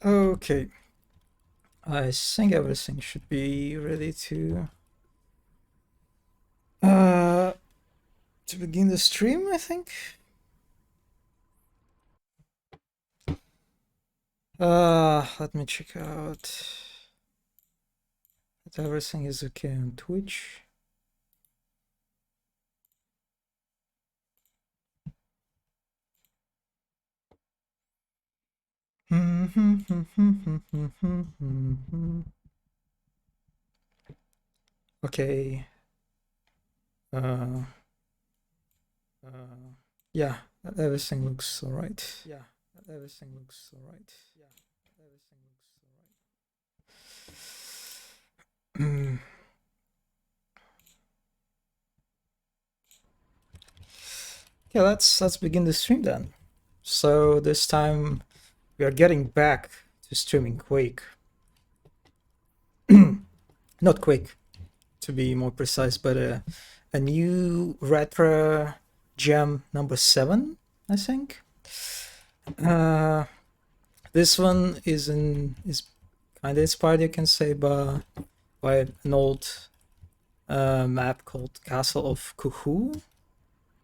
Okay, I think everything should be ready uh to begin the stream, I think. Let me check out that everything is okay on Twitch. Okay. Uh, yeah, everything looks all right. Yeah, everything looks all right. Yeah, everything looks all right. Okay, let's begin the stream then. So this time we are getting back to streaming Quake. Not Quake, to be more precise, but a new retro gem number 7, I think. This one is kind of inspired, you can say, by an old map called Castle of Kuhu.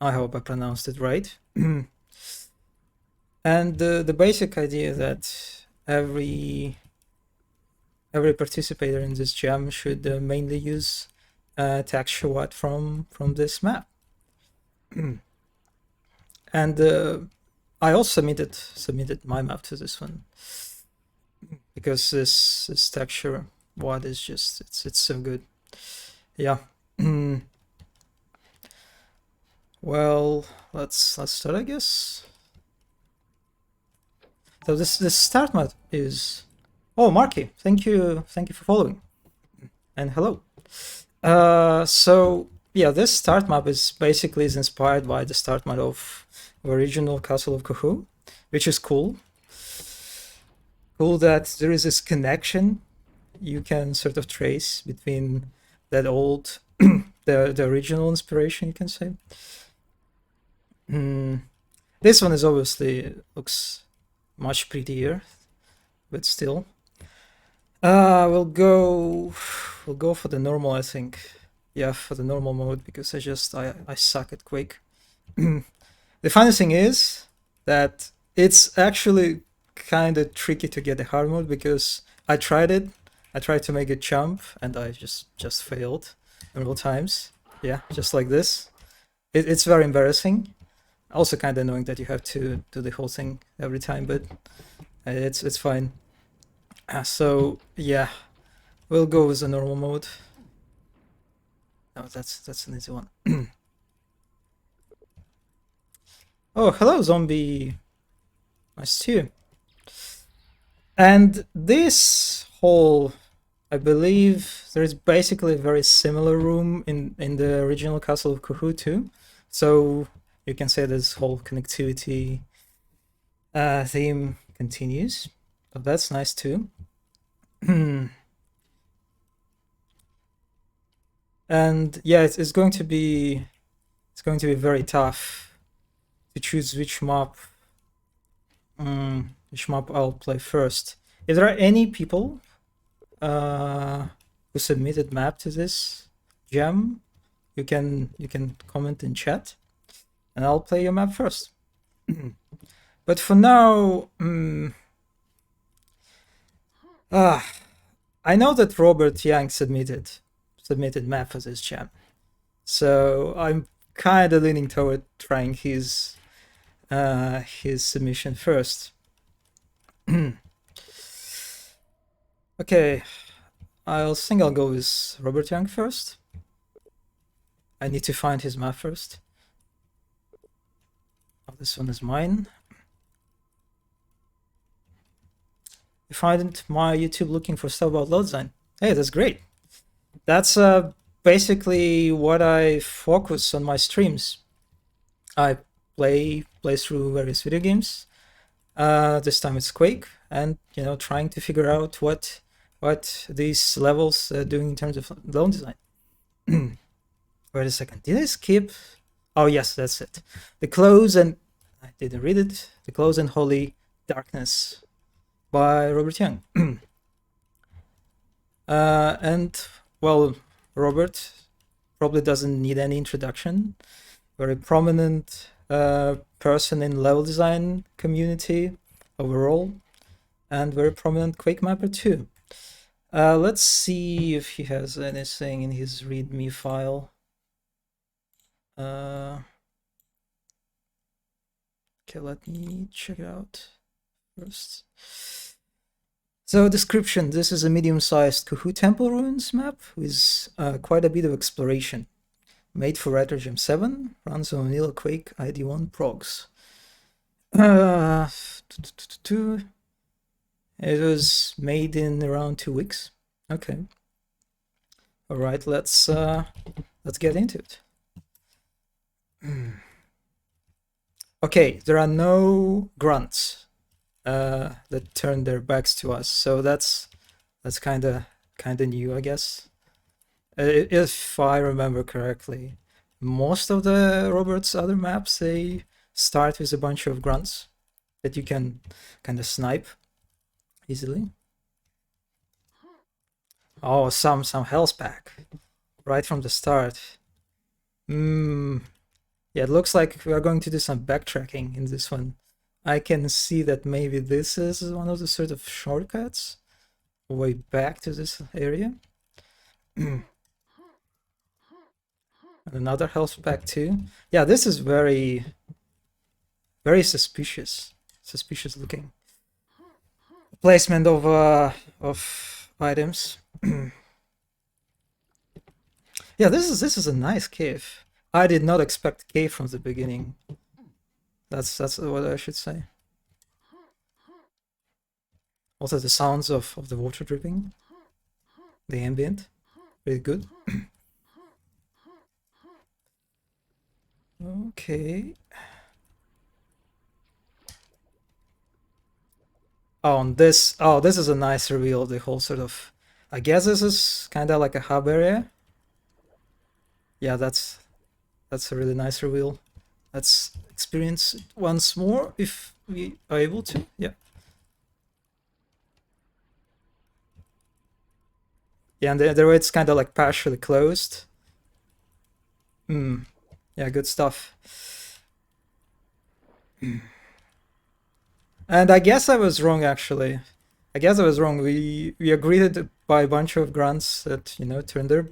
I hope I pronounced it right. And the basic idea that every participator in this gem should mainly use texture what from this map. And I also submitted my map to this one because this texture what is just it's so good. Yeah. Well, let's start, I guess. So this start map is, oh, Marky, thank you for following, and hello. So yeah, this start map is basically inspired by the start map of the original Castle of Cthulhu, which is cool. Cool that there is this connection you can sort of trace between that old, the original inspiration, you can say. This one is obviously looks much prettier, but still. We'll go for the normal, I think. Yeah, for the normal mode, because I suck at Quake. The funny thing is that it's actually kind of tricky to get the hard mode, because I tried it. I tried to make it jump, and I just failed several times. Yeah, just like this. It's very embarrassing. Also kind of annoying that you have to do the whole thing every time, but it's fine. So yeah, we'll go with the normal mode. No, that's an easy one. Oh, hello, zombie. Nice to you. And this whole, I believe there is basically a very similar room in the original Castle of Cthulhu too. So you can say this whole connectivity theme continues. So that's nice too. And yeah, it's going to be very tough to choose which map I'll play first. If there are any people who submitted map to this gem, you can comment in chat, and I'll play your map first. But for now, I know that Robert Yang submitted map for this gem, so I'm kind of leaning toward trying his submission first. Okay, I'll go with Robert Young first. I need to find his map first. Oh, this one is mine. You find my YouTube looking for stuff about load design. Hey, that's great. That's basically what I focus on my streams. I play through various video games. This time it's Quake, and trying to figure out what these levels doing in terms of load design. Wait a second, did I skip? Oh yes, that's it. The close and I didn't read it. The close and holy darkness by Robert Young. And, well, Robert probably doesn't need any introduction. Very prominent person in level design community overall, and very prominent Quake mapper too. Let's see if he has anything in his README file. Okay, let me check it out first. So, description: this is a medium-sized Kuhu Temple Ruins map with quite a bit of exploration. Made for Retrogem 7, runs on vanilla Quake ID1 progs. It was made in around 2 weeks. Okay. All right, let's get into it. Okay, there are no grunts that turn their backs to us, so that's kind of new, I guess. If I remember correctly, most of the Robert's other maps, they start with a bunch of grunts that you can kind of snipe easily. Oh, some health pack right from the start. Yeah, it looks like we are going to do some backtracking in this one. I can see that maybe this is one of the sort of shortcuts way back to this area. Another health pack too. Yeah, this is very suspicious looking placement of items. Yeah, this is a nice cave. I did not expect cave from the beginning. That's what I should say. Also, the sounds of the water dripping, the ambient, really good. Okay. This is a nice reveal. The whole sort of, I guess this is kind of like a hub area. Yeah, that's a really nice reveal. Let's experience it once more if we are able to. Yeah. Yeah, and the way it's kind of like partially closed. Yeah, good stuff. And I guess I was wrong, actually. I guess I was wrong. We agreed by a bunch of grunts that, you know, turned their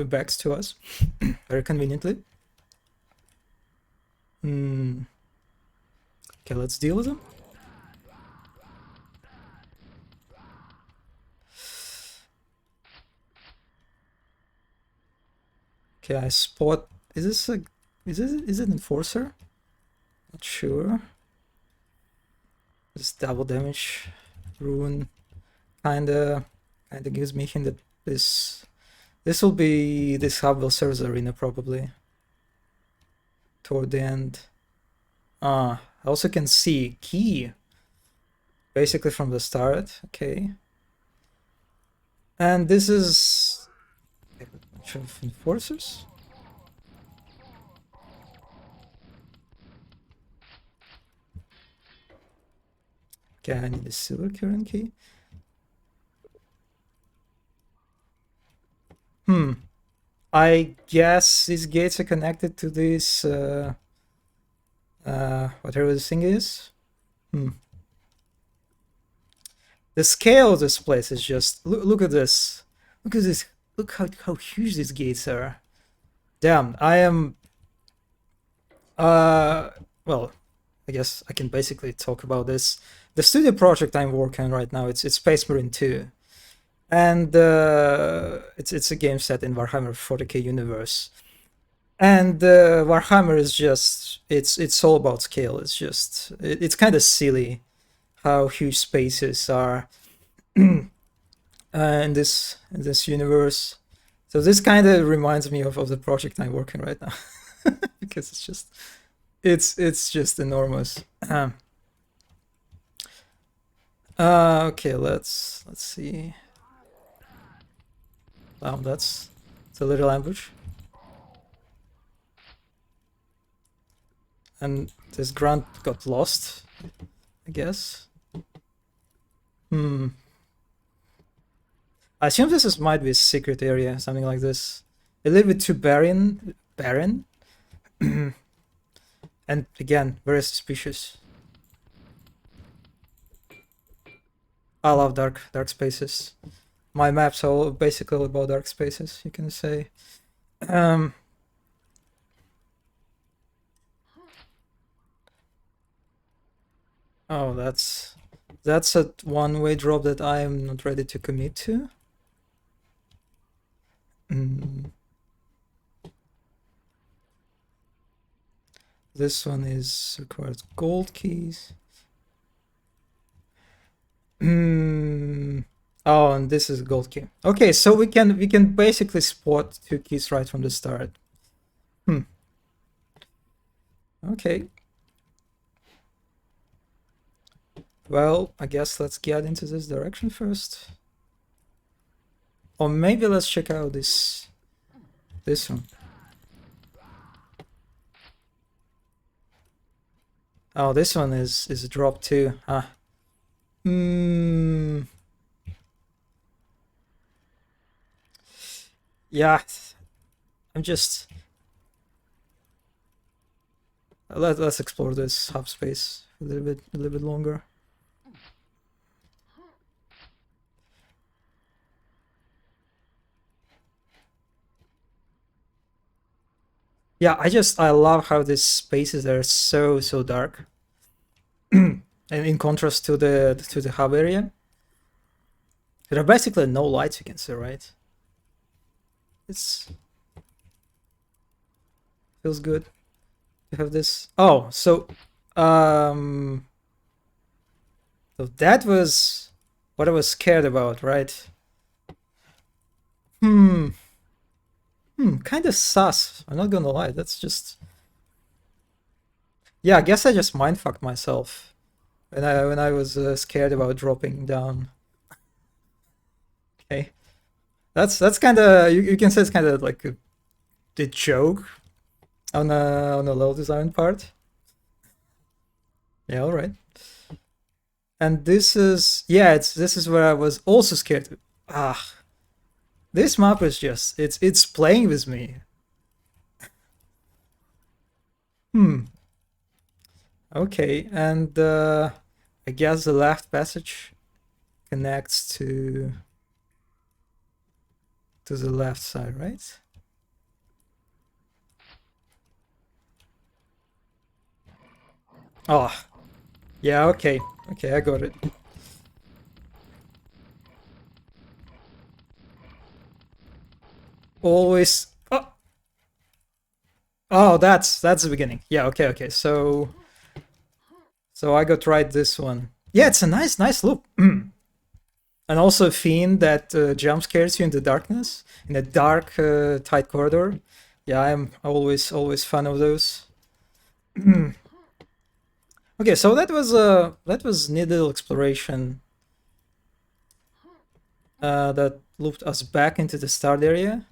backs to us very conveniently. Okay, let's deal with them. Okay, I spot. Is this a? Is it Enforcer? Not sure. This double damage rune kinda gives me a hint that this will be, this hub will serve the arena probably toward the end. I also can see key basically from the start. Okay, and this is a bunch of enforcers. Okay, I need a silver current key. I guess these gates are connected to this whatever this thing is. The scale of this place is just, look at this. Look at this. Look how huge these gates are. Damn, I am well, I guess I can basically talk about this. The studio project I'm working on right now, it's Space Marine 2. And it's a game set in Warhammer 40k universe. And Warhammer is just, it's all about scale. It's just, it's kind of silly how huge spaces are in this universe. So this kind of reminds me of the project I'm working right now. Because it's just enormous. Okay, let's see. Wow, that's a little ambush. And this grunt got lost, I guess. Hmm. I assume might be a secret area, something like this. A little bit too barren, and again, very suspicious. I love dark spaces. My maps are all basically all about dark spaces, you can say. Um, oh, that's a one-way drop that I am not ready to commit to. Mm. This one is requires gold keys. Oh, and this is gold key. Okay, so we can basically spot 2 keys right from the start. Okay. Well, I guess let's get into this direction first. Or maybe let's check out this one. Oh, this one is a drop too. Ah. Yeah. I'm just let's explore this hub space a little bit longer. Yeah, I love how these spaces are so dark. And in contrast to the hub area, there are basically no lights you can see, right? It's feels good to have this. Oh, so so that was what I was scared about, right? Kind of sus. I'm not gonna lie. That's just yeah. I guess I just mindfucked myself when I was scared about dropping down. Okay, that's kind of you can say it's kind of like the joke on a level design part. Yeah, all right. And this is yeah, this is where I was also scared. Ah, this map is just it's playing with me. Okay, and I guess the left passage connects to the left side, right? Oh, yeah, okay. Okay, I got it. Always. Oh, oh, that's the beginning. Yeah, okay. So I got right this one. Yeah, it's a nice loop. And also a fiend that jump scares you in the darkness, in a dark, tight corridor. Yeah, I'm always fan of those. Okay, so that was neat little exploration that looped us back into the start area.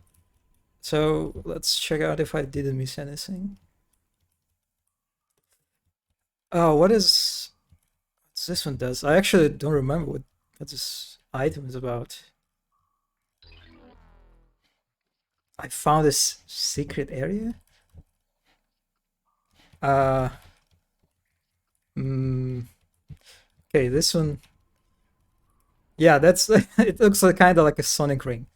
So let's check out if I didn't miss anything. Oh, what this one does? I actually don't remember what this item is about. I found this secret area. Uh, okay, this one. Yeah, that's it looks like kind of like a sonic ring.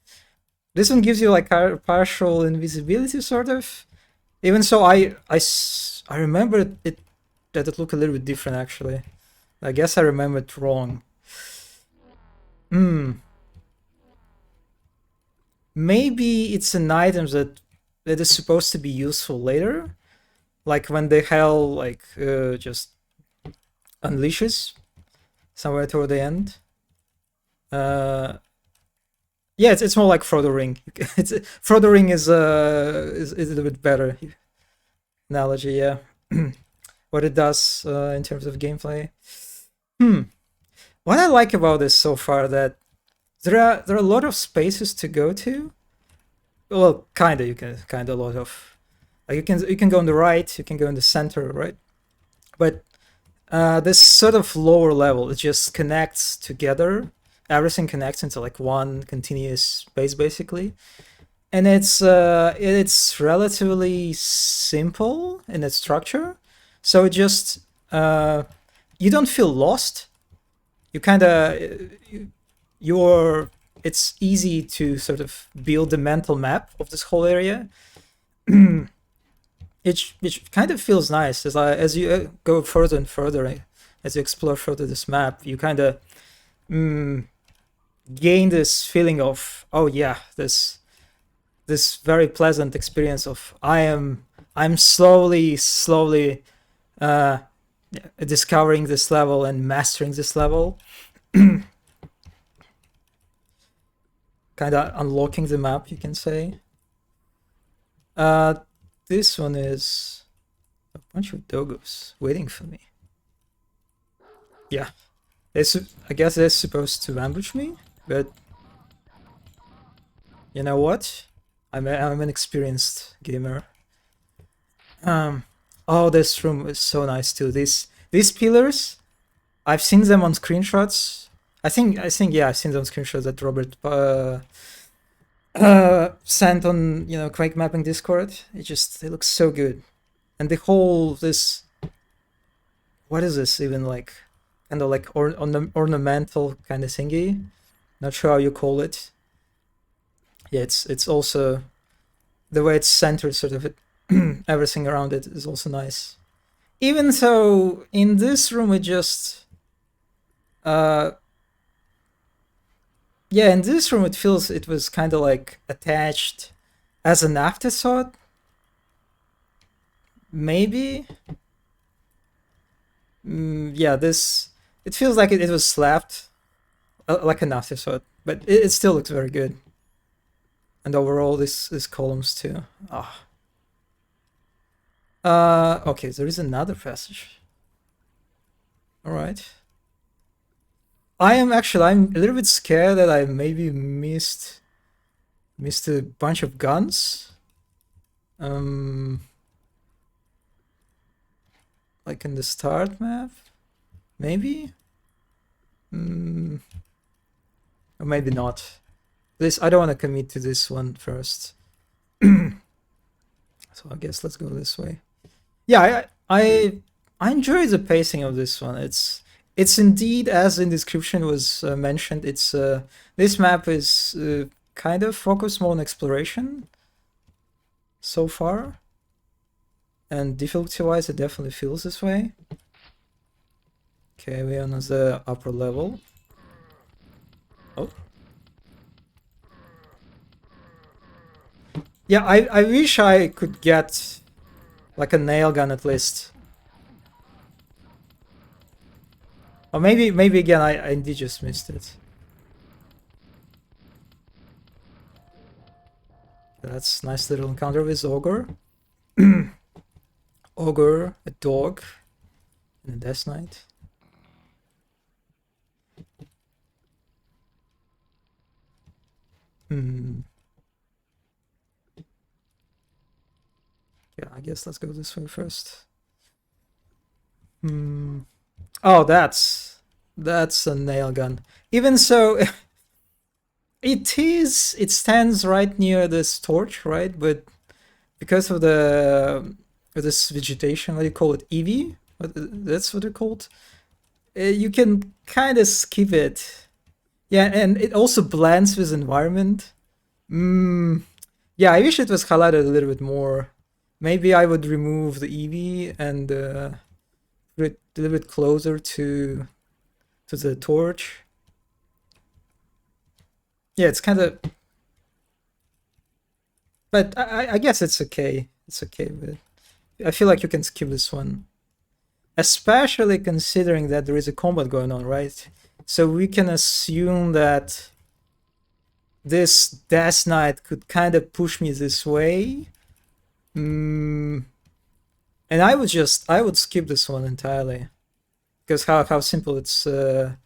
This one gives you like a partial invisibility, sort of. Even so, I remember it that it looked a little bit different actually. I guess I remembered wrong. Maybe it's an item that is supposed to be useful later, like when the hell like just unleashes somewhere toward the end. Yeah, it's more like Frodo Ring. It's Frodo Ring is a little bit better analogy. Yeah, what it does in terms of gameplay. What I like about this so far that there are a lot of spaces to go to. Well, kinda you can kinda a lot of like you can go on the right, you can go in the center, right? But this sort of lower level, it just connects together. Everything connects into like one continuous space, basically. And it's relatively simple in its structure, so it just you don't feel lost. You kind of you're it's easy to sort of build a mental map of this whole area. It kind of feels nice as you go further and further, as you explore further this map. You kind of gain this feeling of, oh yeah, this very pleasant experience of I'm slowly discovering this level and mastering this level. Kind of unlocking the map, you can say. This one is a bunch of doggos waiting for me. Yeah, I guess they're supposed to ambush me, but you know what? I'm an experienced gamer. Oh, this room is so nice too. These pillars, I've seen them on screenshots. I think yeah, I've seen them on screenshots that Robert sent on Quake mapping Discord. It looks so good, and the whole this, what is this even, like kind of like ornamental kind of thingy. Not sure how you call it. Yeah, it's also the way it's centered, sort of everything around it is also nice. Even so, in this room it just yeah, in this room it feels it was kind of like attached as an afterthought. Maybe. Yeah, it feels like it was slapped like an afterthought, but it still looks very good. And overall, this columns too. Okay, there is another passage. All right. I'm a little bit scared that I maybe missed a bunch of guns. Like in the start map, maybe. Or maybe not. I don't want to commit to this one first. So I guess let's go this way. Yeah, I enjoy the pacing of this one. It's indeed, as in description was mentioned, it's this map is kind of focused more on exploration so far, and difficulty-wise, it definitely feels this way. Okay, we're on the upper level. Oh. Yeah, I wish I could get like a nail gun at least. Or maybe again I indeed just missed it. That's nice little encounter with Ogre. Ogre, a dog, and a Death Knight. Yeah, I guess let's go this way first. Oh, that's a nail gun. Even so, it stands right near this torch, right? But because of this vegetation, what do you call it, Eevee? That's what it's called. You can kind of skip it. Yeah, and it also blends with environment. Yeah, I wish it was highlighted a little bit more. Maybe I would remove the Eevee and put it a little bit closer to the torch. Yeah, it's kind of, but I guess it's okay. It's okay, but I feel like you can skip this one, especially considering that there is a combat going on, right? So we can assume that this Death Knight could kind of push me this way. And I would skip this one entirely, because how simple it's to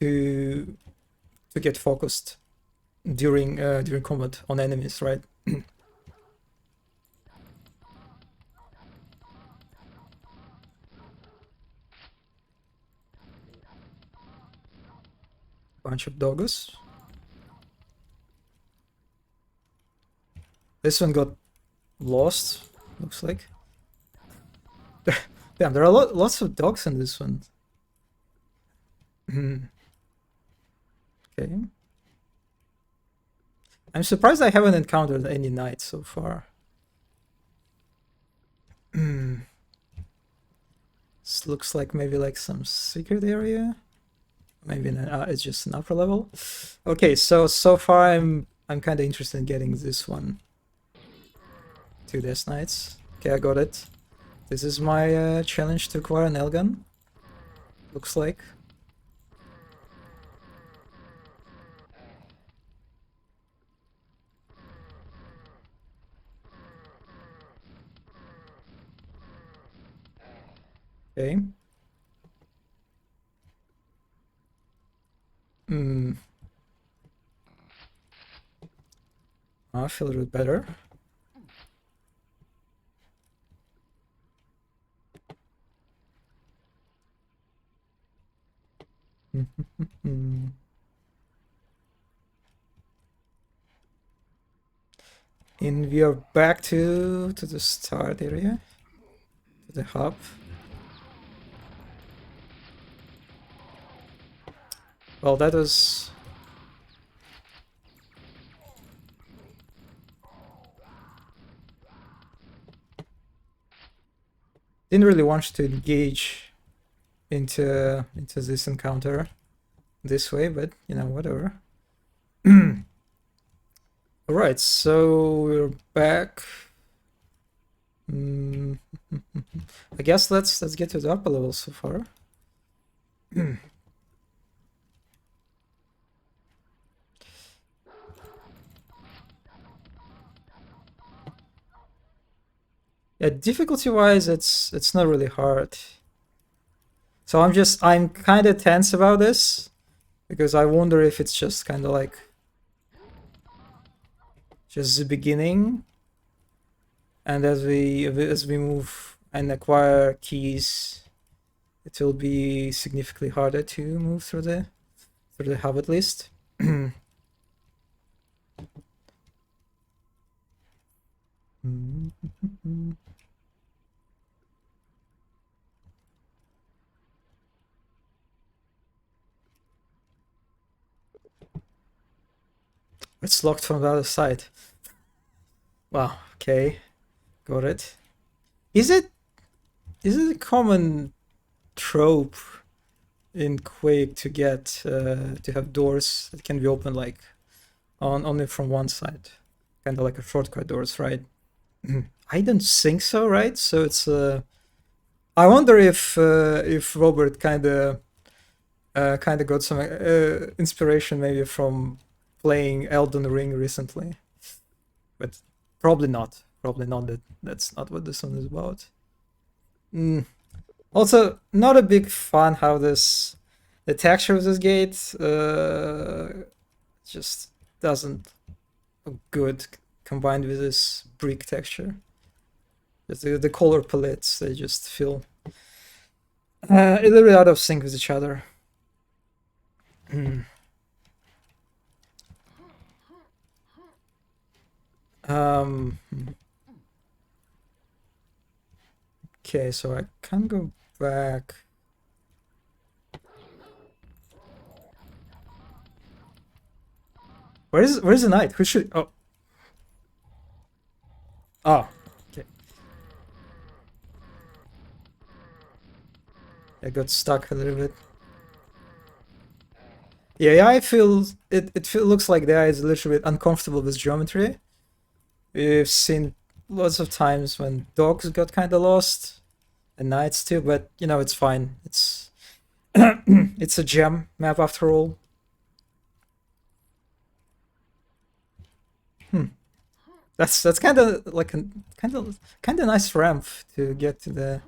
get focused during combat on enemies, right? Bunch of doggos. This one got lost, looks like. Damn, there are lots of dogs in this one. Okay. I'm surprised I haven't encountered any knights so far. This looks like maybe like some secret area. Maybe it's just an upper level. Okay, so far I'm kind of interested in getting this one. 2 Death Knights. Okay, I got it. This is my challenge to acquire an Elgun. Looks like. Okay. I feel a little better. And we are back to the start area, to the hub. Well, that was... Didn't really want to engage into this encounter this way, but you know, whatever. Alright, so we're back. I guess let's get to the upper level so far. Yeah, difficulty-wise, it's not really hard. So I'm kind of tense about this because I wonder if it's just kind of like just the beginning, and as we move and acquire keys, it will be significantly harder to move through the hub at least. It's locked from the other side. Wow, okay. Got it. Is it a common trope in Quake to get to have doors that can be opened like only from one side? Kind of like a shortcut doors, right? I don't think so, right? So it's I wonder if Robert kind of got some inspiration maybe from playing Elden Ring recently, but probably not. Probably not. That's not what this one is about. Also, not a big fan how the texture of this gate just doesn't look good combined with this brick texture. The color palettes, they just feel a little bit out of sync with each other. Okay, so I can go back. Where's the knight? Who should... Oh. Oh, okay. I got stuck a little bit. Yeah, I feel it looks like the AI is a little bit uncomfortable with geometry. We've seen lots of times when dogs got kind of lost, and knights too, but you know, it's fine. It's it's a gem map after all. That's kind of like a kind of nice ramp to get to the...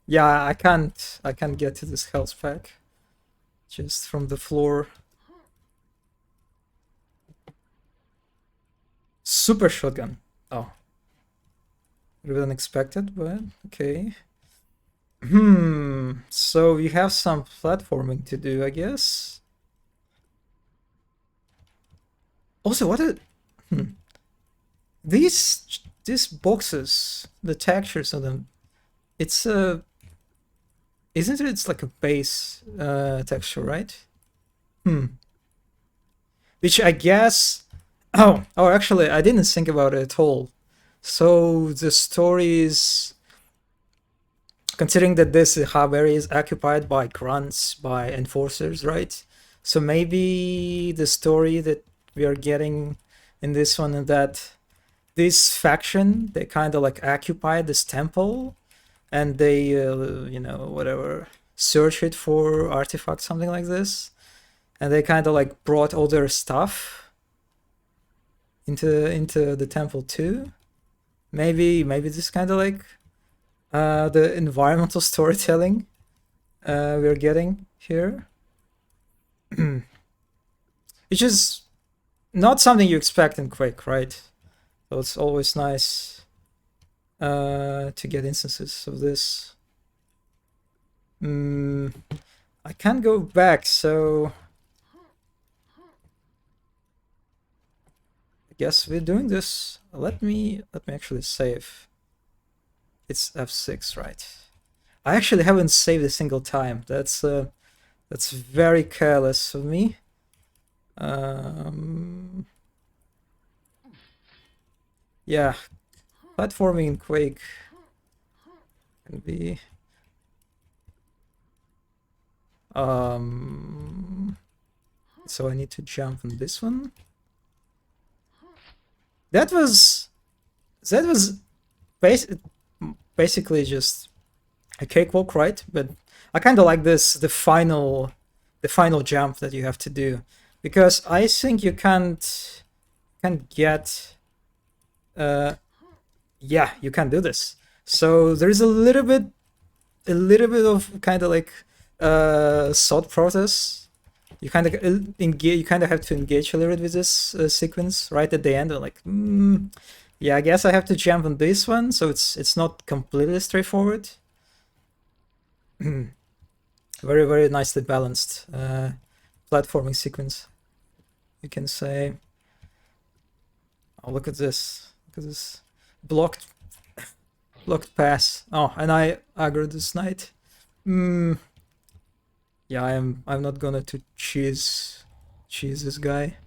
Yeah, I can't get to this health pack just from the floor. Super shotgun. Oh. A little unexpected, but okay. So we have some platforming to do, I guess. Also, what are these boxes? The textures of them. It's isn't it? It's like a base texture, right? Hmm. Which I guess. Oh, actually, I didn't think about it at all. So the story is considering that this hub area is occupied by grunts, by enforcers, right? So maybe the story that we are getting in this one is that this faction, they kind of like occupy this temple and they, you know, whatever, search it for artifacts, something like this. And they kind of like brought all their stuff into the temple too. Maybe this kind of like the environmental storytelling we're getting here, which is not something you expect in Quake, right? So it's always nice to get instances of this. I can't go back, so I guess we're doing this. Let me actually save. It's F6, right? I actually haven't saved a single time. That's very careless of me. Yeah, platforming in Quake can be so I need to jump on this one. That was basically just a cakewalk, right? But I kind of like this the final jump that you have to do, because I think you can't get yeah, you can do this. So there's a little bit of kind of like thought process. You kind of engage. You kind of have to engage a little bit with this sequence right at the end. And like, yeah, I guess I have to jump on this one, so it's not completely straightforward. Very nicely balanced platforming sequence, you can say. Oh, look at this! Look at this blocked pass. Oh, and I aggroed this knight. Yeah, I'm not gonna to cheese this guy.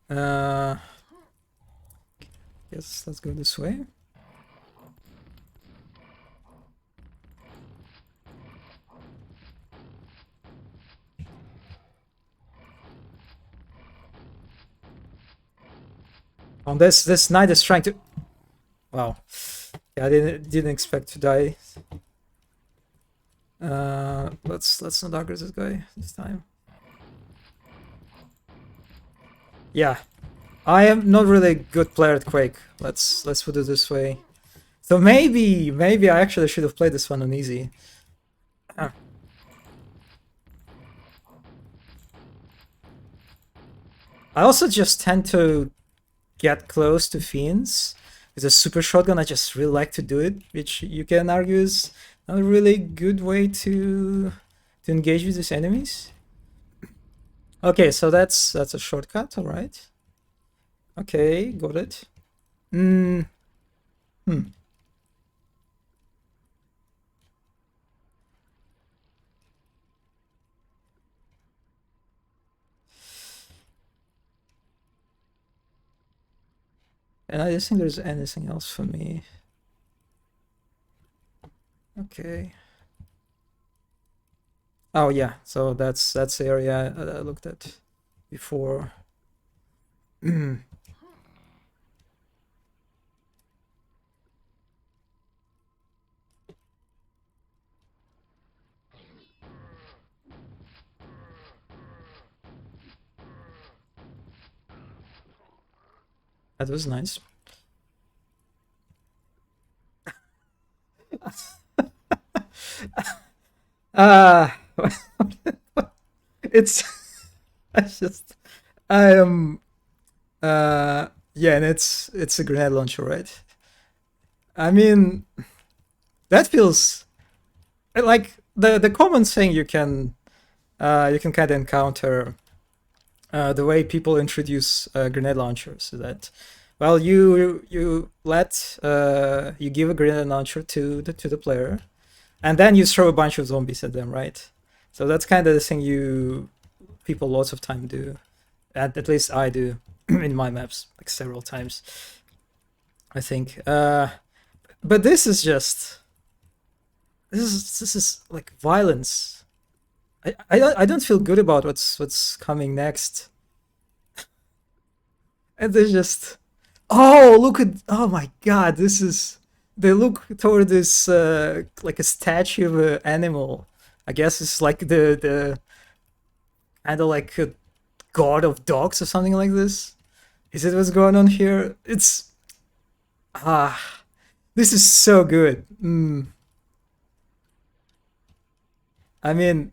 Guess let's go this way. Oh, this knight is trying to. Wow. Yeah, I didn't expect to die. Let's not aggro this guy this time. Yeah, I am not really a good player at Quake. Let's put it this way. So maybe I actually should have played this one on easy. I also just tend to get close to fiends with a super shotgun. I just really like to do it, which you can argue is a really good way to engage with these enemies. Okay, so that's a shortcut, all right. Okay, got it. And I don't think there's anything else for me. Okay. Oh yeah, so that's the area I looked at before. That was nice. It's I am yeah, and it's a grenade launcher, right? I mean, that feels like the common thing you can kind of encounter the way people introduce grenade launchers is that, well, you give a grenade launcher to the player, and then you throw a bunch of zombies at them, right? So that's kind of the thing people lots of time do, at least I do in my maps, like several times, I think. But this is like violence. I don't feel good about what's coming next. And they just, oh my god, they look toward this like a statue of an animal. I guess it's like the kind of like a god of dogs or something like this. Is it what's going on here? It's ah, this is so good. I mean,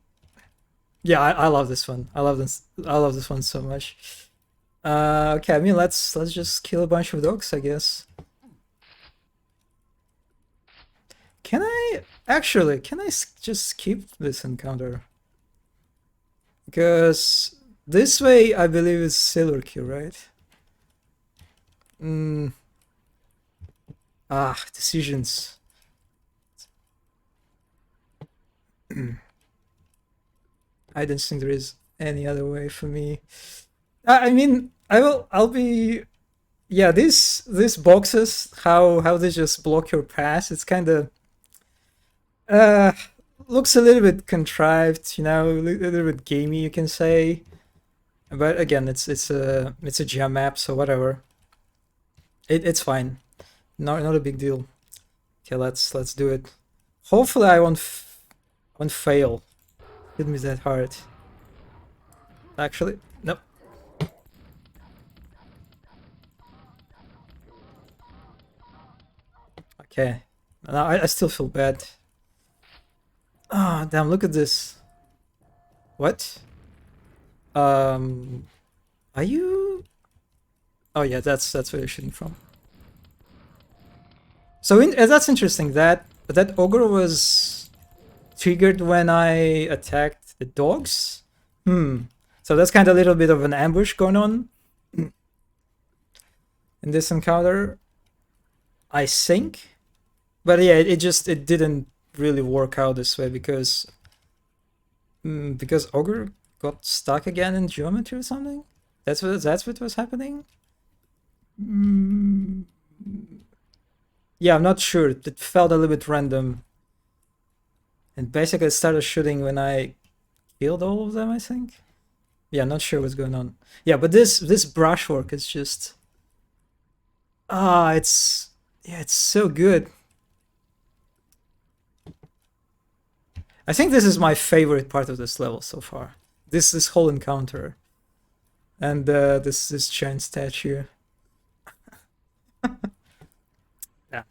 yeah, I love this one. I love this. I love this one so much. Okay, I mean, let's just kill a bunch of dogs, I guess. Can I just skip this encounter? Because this way, I believe it's silver kill, right? Decisions. I don't think there is any other way for me. I mean, I'll be. Yeah, these boxes, how they just block your pass. It's kind of uh looks a little bit contrived, a little bit gamey, you can say. But again, it's a gem map, so whatever. It's fine. Not a big deal. Okay, let's do it. Hopefully, I won't fail. Hit me that hard. Actually, nope. Okay. No, I still feel bad. Ah, damn, look at this. What? Are you? Oh yeah, that's where you're shooting from. So that's interesting. That ogre was triggered when I attacked the dogs. So that's kind of a little bit of an ambush going on in this encounter, I think. But yeah, it didn't really work out this way because ogre got stuck again in geometry or something. That's what was happening. Yeah, I'm not sure. It felt a little bit random. And basically it started shooting when I killed all of them, I think. Yeah, not sure what's going on. Yeah, but this brushwork is just it's so good. I think this is my favorite part of this level so far. This whole encounter. And this giant statue. Yeah.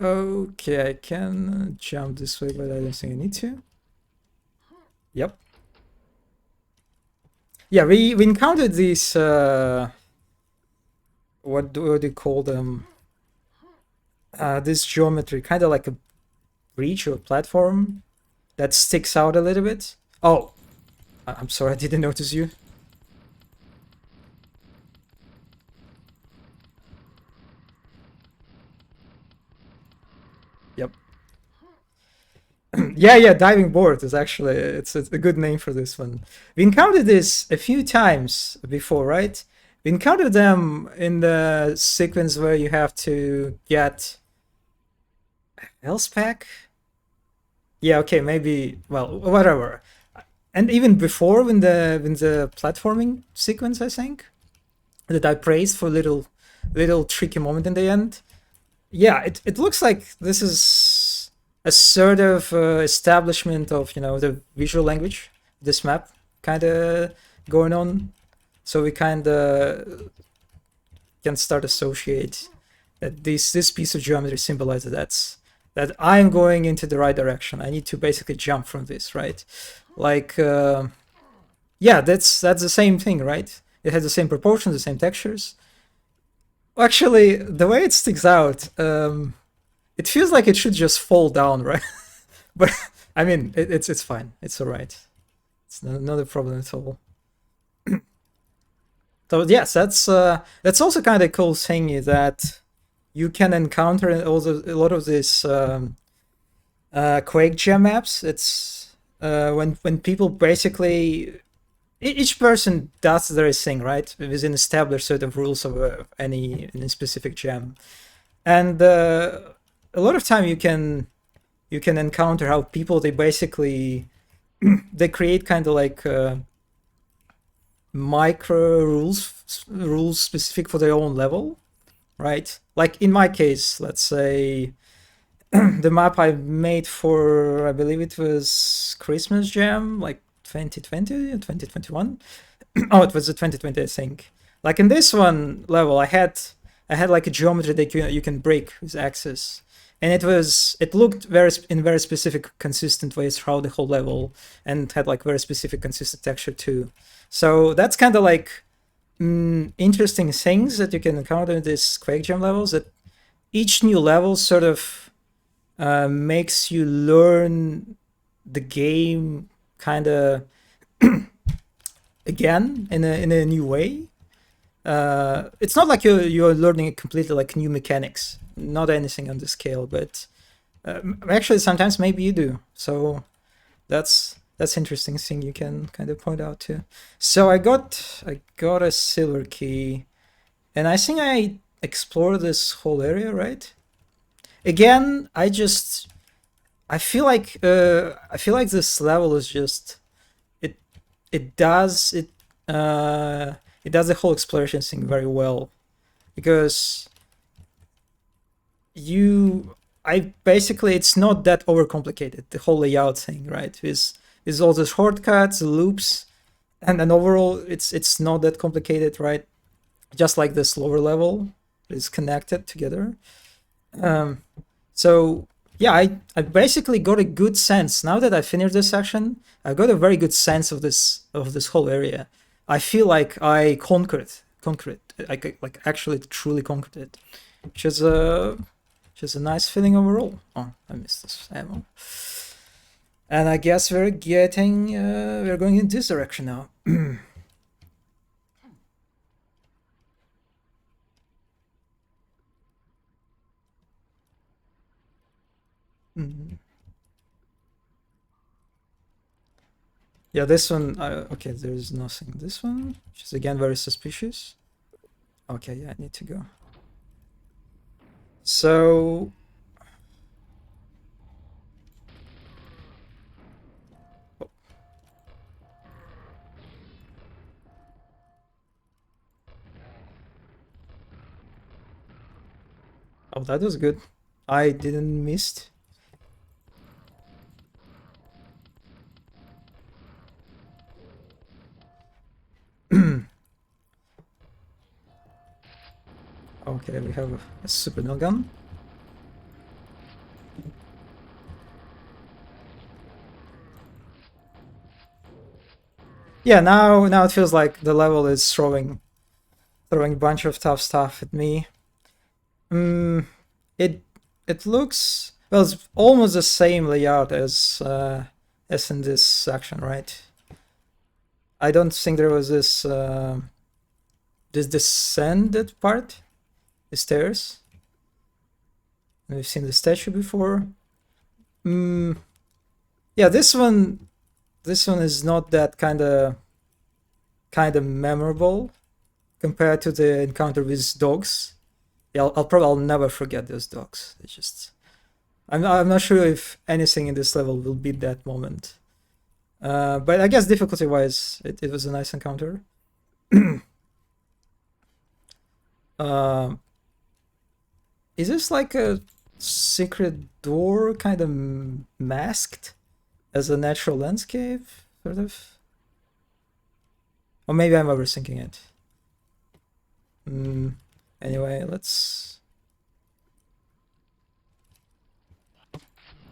Okay, I can jump this way, but I don't think I need to. Yep. Yeah, we encountered these what do you call them? This geometry, kind of like a breach or a platform that sticks out a little bit. Oh, I'm sorry, I didn't notice you. Yep. Yeah, diving board is actually it's a good name for this one. We encountered this a few times before, right? We encountered them in the sequence where you have to get health pack. Yeah, okay, maybe, well, whatever. And even before, when the platforming sequence, I think that I praised for little tricky moment in the end. Yeah, it looks like this is a sort of establishment of the visual language, this map kind of going on, so we kind of can start associate that this piece of geometry symbolizes that I'm going into the right direction. I need to basically jump from this, right? Like yeah, that's the same thing, right? It has the same proportions, the same textures. Actually, the way it sticks out, it feels like it should just fall down, right? But I mean, it's fine. It's all right. It's not a problem at all. So yes, that's also kind of cool thing that you can encounter also a lot of this Quake gem maps. It's when people basically each person does their thing, right, within established sort of rules of any specific gem, and a lot of time you can encounter how people they basically they create kind of like micro rules specific for their own level, right? Like in my case, let's say the map I made for, I believe it was Christmas Jam, like 2020 or 2021. Oh, it was the 2020, I think. Like in this one level, I had like a geometry that you can break with axes, and it looked in very specific, consistent ways throughout the whole level, and had like very specific, consistent texture too. So that's kind of like interesting things that you can encounter in these Quake Jam levels. That each new level sort of makes you learn the game kind of again in a new way. It's not like you're learning completely like new mechanics, not anything on the scale, but actually sometimes maybe you do. So that's interesting thing you can kind of point out too. So I got a silver key, and I think I explored this whole area, right? Again, I feel like this level is just it does the whole exploration thing very well, because I basically it's not that overcomplicated, the whole layout thing, right? With all the shortcuts, the loops, and then overall it's not that complicated, right? Just like this lower level is connected together. So yeah, I basically got a good sense now that I finished this section. I got a very good sense of this whole area. I feel like I conquered it. Like actually truly conquered it, which is a nice feeling overall. Oh, I missed this ammo. And I guess we're going in this direction now. Yeah, this one. Okay, there's nothing. This one, which is again very suspicious. Okay, yeah, I need to go. So. Oh, that was good. I didn't miss. Okay, we have a super nail gun. Yeah, now it feels like the level is throwing a bunch of tough stuff at me. It looks well. It's almost the same layout as in this section, right? I don't think there was this descended part, the stairs. We've seen the statue before. Yeah, this one is not that kind of memorable compared to the encounter with dogs. Yeah, I'll never forget those dogs. It's just I'm not sure if anything in this level will beat that moment. But I guess difficulty wise, it was a nice encounter. Is this like a secret door kind of masked as a natural landscape, sort of? Or maybe I'm overthinking it. Anyway, let's...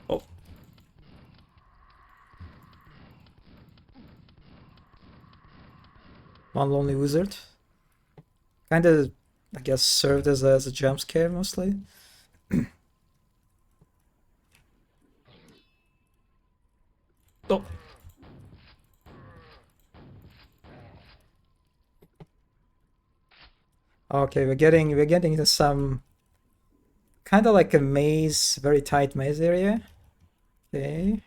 Oh. One lonely wizard. Kind of, I guess, served as a jump scare mostly. Oh. Okay, we're getting into some kind of like a maze, very tight maze area. Okay.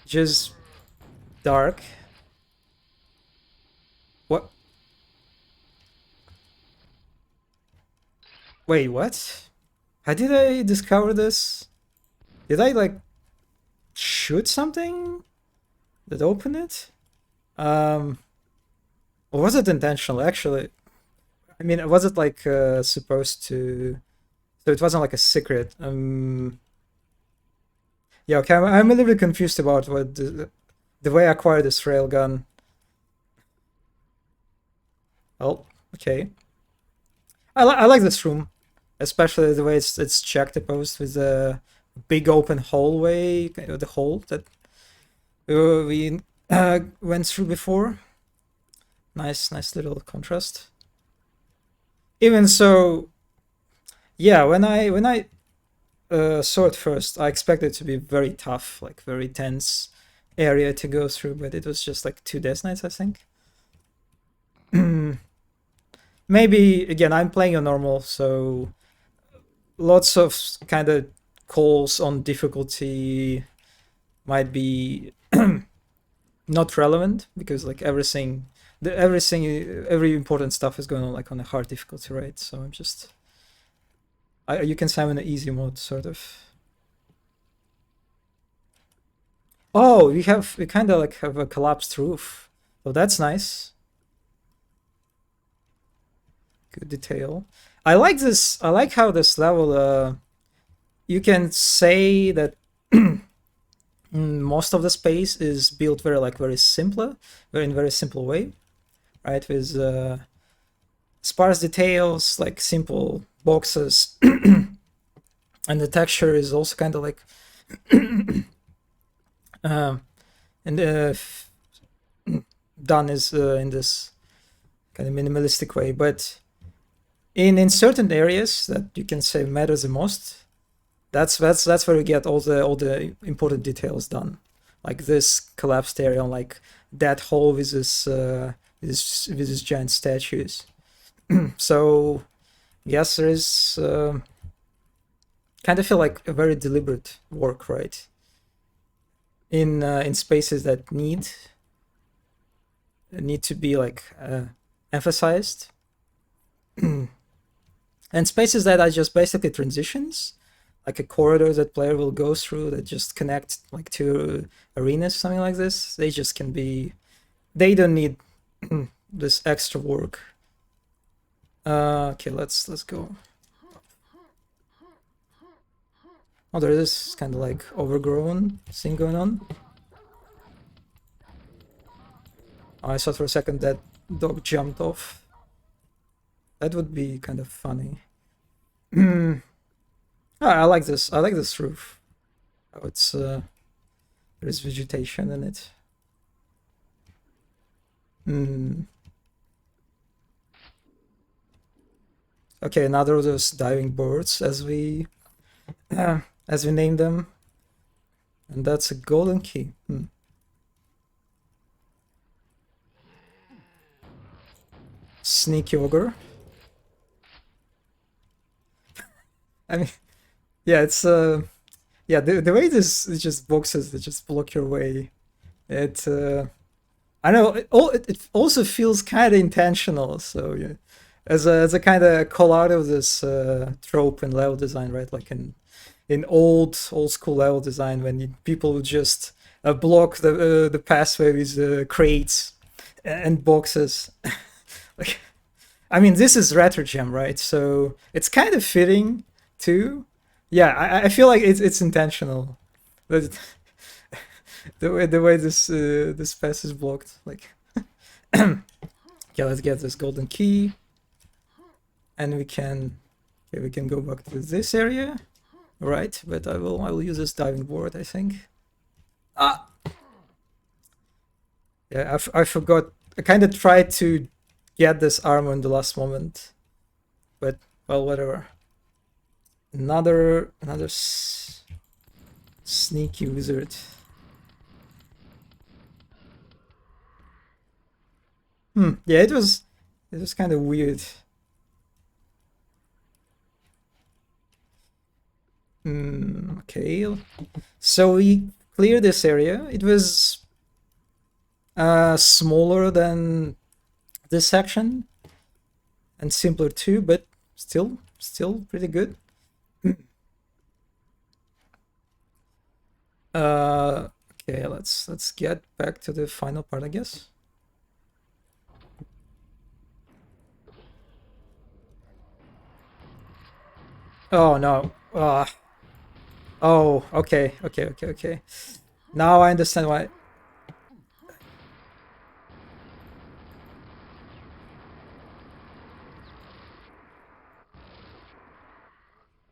Just dark. What? Wait, what? How did I discover this? Did I like shoot something that opened it? Or was it intentional? Actually, I mean, was it like supposed to? So it wasn't like a secret. Yeah, okay. I'm a little bit confused about what the way I acquired this railgun. Oh, okay. I like this room, especially the way it's juxtaposed with the big open hallway, the hole that we went through before. Nice little contrast. Even so, yeah, when I saw it first, I expected it to be very tough, like very tense area to go through, but it was just like 2 death knights, I think. Maybe again, I'm playing on normal, so lots of kind of calls on difficulty might be not relevant because like everything, every important stuff is going on like on a hard difficulty, right? So I'm just, you can summon an easy mode, sort of. Oh, we kind of like have a collapsed roof. Oh, that's nice. Good detail. I like this. I like how this level. You can say that most of the space is built very simple, in very simple way, right? With sparse details, like simple boxes, and the texture is also kind of like and done is in this kind of minimalistic way, but in certain areas that you can say matter the most, that's where you get all the important details done, like this collapsed area, like that hole with this giant statues. So yes, there is kind of feel like a very deliberate work, right? In spaces that need to be like emphasized, and spaces that are just basically transitions, like a corridor that player will go through that just connect like to arenas, something like this. They just can be, they don't need this extra work. Okay, let's go. Oh, there is kind of like overgrown thing going on. I thought for a second that dog jumped off. That would be kind of funny. I like this. I like this roof. Oh, it's there's vegetation in it. Okay, another of those diving boards, as we name them, and that's a golden key. Sneaky ogre. I mean, yeah, it's yeah, the way this is just boxes that just block your way. It I know it also feels kind of intentional. So yeah, as a kind of call out of this trope in level design, right? Like in old school level design, when people would just block the pathway with crates and boxes. Like, I mean, this is retro gem, right? So it's kind of fitting too. Yeah, I feel like it's intentional. The way this path is blocked, like. Okay, let's get this golden key, and we can go back to this area, right? But I will use this diving board, I think. Yeah, I forgot. I kind of tried to get this armor in the last moment, but well, whatever. Another Sneaky wizard. Yeah, it was kind of weird. Okay, so we cleared this area. It was smaller than this section and simpler too, but still pretty good. Okay, let's get back to the final part, I guess. Oh no. Oh, okay. Now I understand why.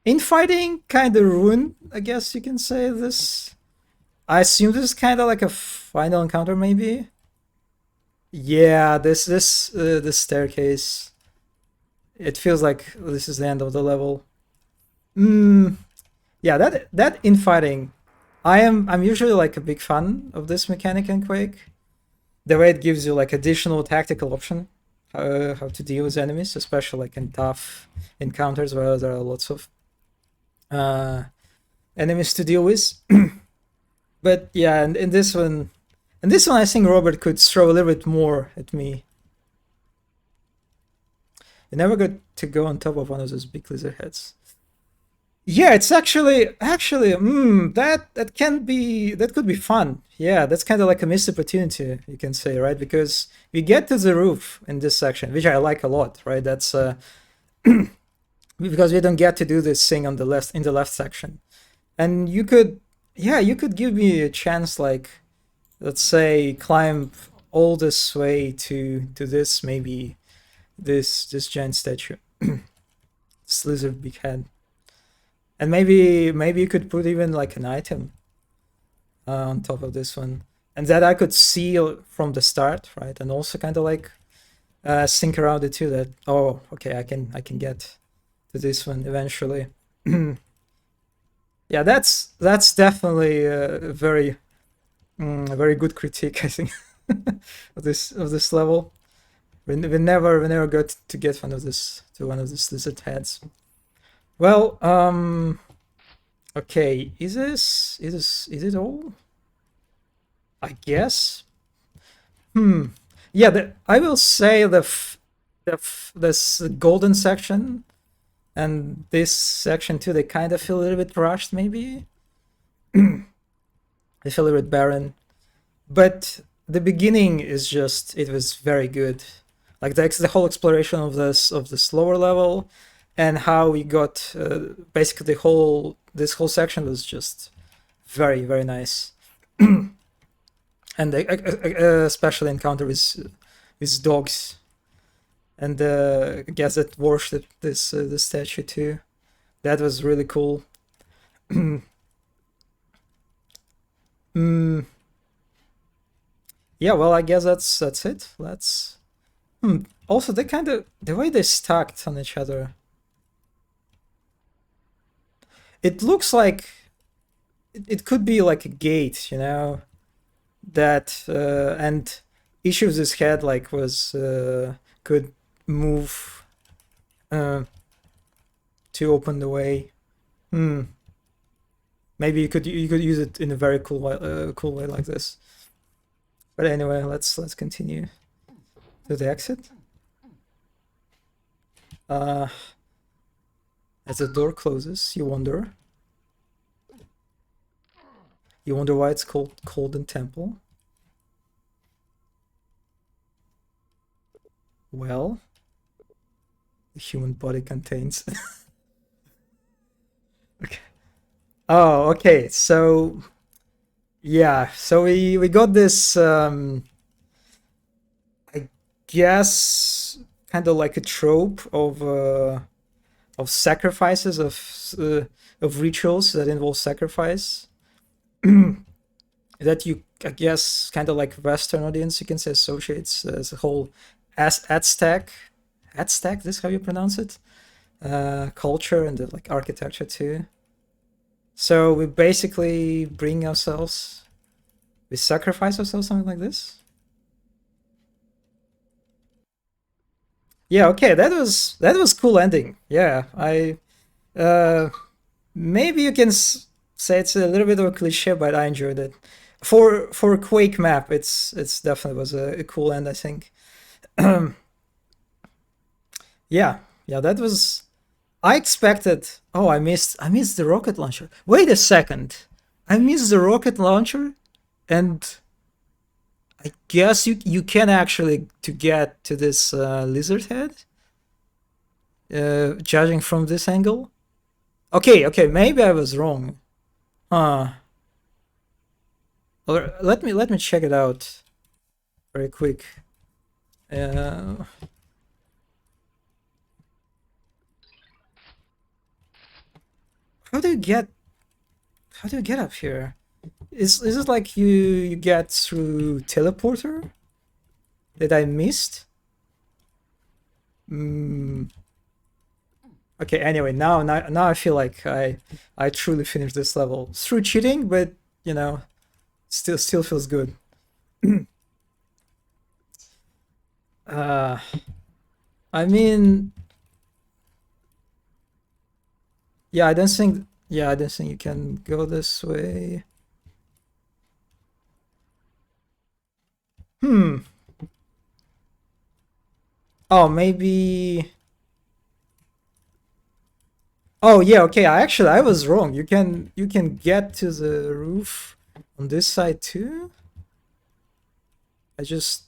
Infighting kind of ruined, I guess you can say this. I assume this is kind of like a final encounter, maybe. Yeah, this staircase. It feels like this is the end of the level. Yeah, that infighting. I'm usually like a big fan of this mechanic in Quake. The way it gives you like additional tactical option how to deal with enemies, especially like in tough encounters where there are lots of enemies to deal with. But yeah, and in this one, I think Robert could throw a little bit more at me. You never got to go on top of one of those big lizard heads. Yeah, it's actually that could be fun. Yeah, that's kind of like a missed opportunity, you can say, right? Because we get to the roof in this section, which I like a lot, right? That's because we don't get to do this thing on the left in the left section. And you could give me a chance, like, let's say, climb all this way to this, maybe this giant statue. This lizard big head. And maybe you could put even like an item on top of this one, and that I could see from the start, right? And also kind of like think around it too. That okay, I can get to this one eventually. Yeah, that's definitely a very very good critique, I think, of this level. We never got to get one of these lizard heads. Well, okay, is it all? I guess. Yeah, I will say this golden section and this section too, they kind of feel a little bit rushed, maybe. They feel a little bit barren. But the beginning is it was very good. Like the whole exploration of this lower level, and how we got basically this whole section was just very very nice. And especially encounter with dogs, and I guess that worshipped this statue too. That was really cool. Yeah, well, I guess that's it. Let's. Also, the way they stacked on each other. It looks like it could be like a gate, that and each of this head like was could move to open the way. Maybe you could use it in a very cool way like this. But anyway, let's continue to the exit. As the door closes, you wonder why it's called Golden Temple. Well, the human body contains. Okay. Oh, okay. So yeah, so we got this I guess kind of like a trope of sacrifices, of rituals that involve sacrifice. That you, I guess, kind of like Western audience, you can say, associates as a whole Aztec. This is how you pronounce it? Culture and the like architecture too. So we basically bring ourselves, we sacrifice ourselves, something like this. Yeah, okay, that was cool ending. Yeah, maybe you can say it's a little bit of a cliche, but I enjoyed it. For a Quake map, it's definitely was a cool end, I think. Yeah, yeah, that was. I expected. Oh, I missed the rocket launcher. Wait a second, I missed the rocket launcher, and I guess you can actually to get to this lizard head, judging from this angle. Okay, okay, maybe I was wrong. Or let me check it out very quick. Uh, how do you get how do you get up here? Is it like you get through teleporter that I missed? Mm, okay. Anyway, now I feel like I truly finished this level through cheating, but you know, still feels good. uh, I mean, yeah, I don't think you can go this way. Hmm. Oh, maybe. Oh yeah, okay. I was wrong. You can get to the roof on this side too. I just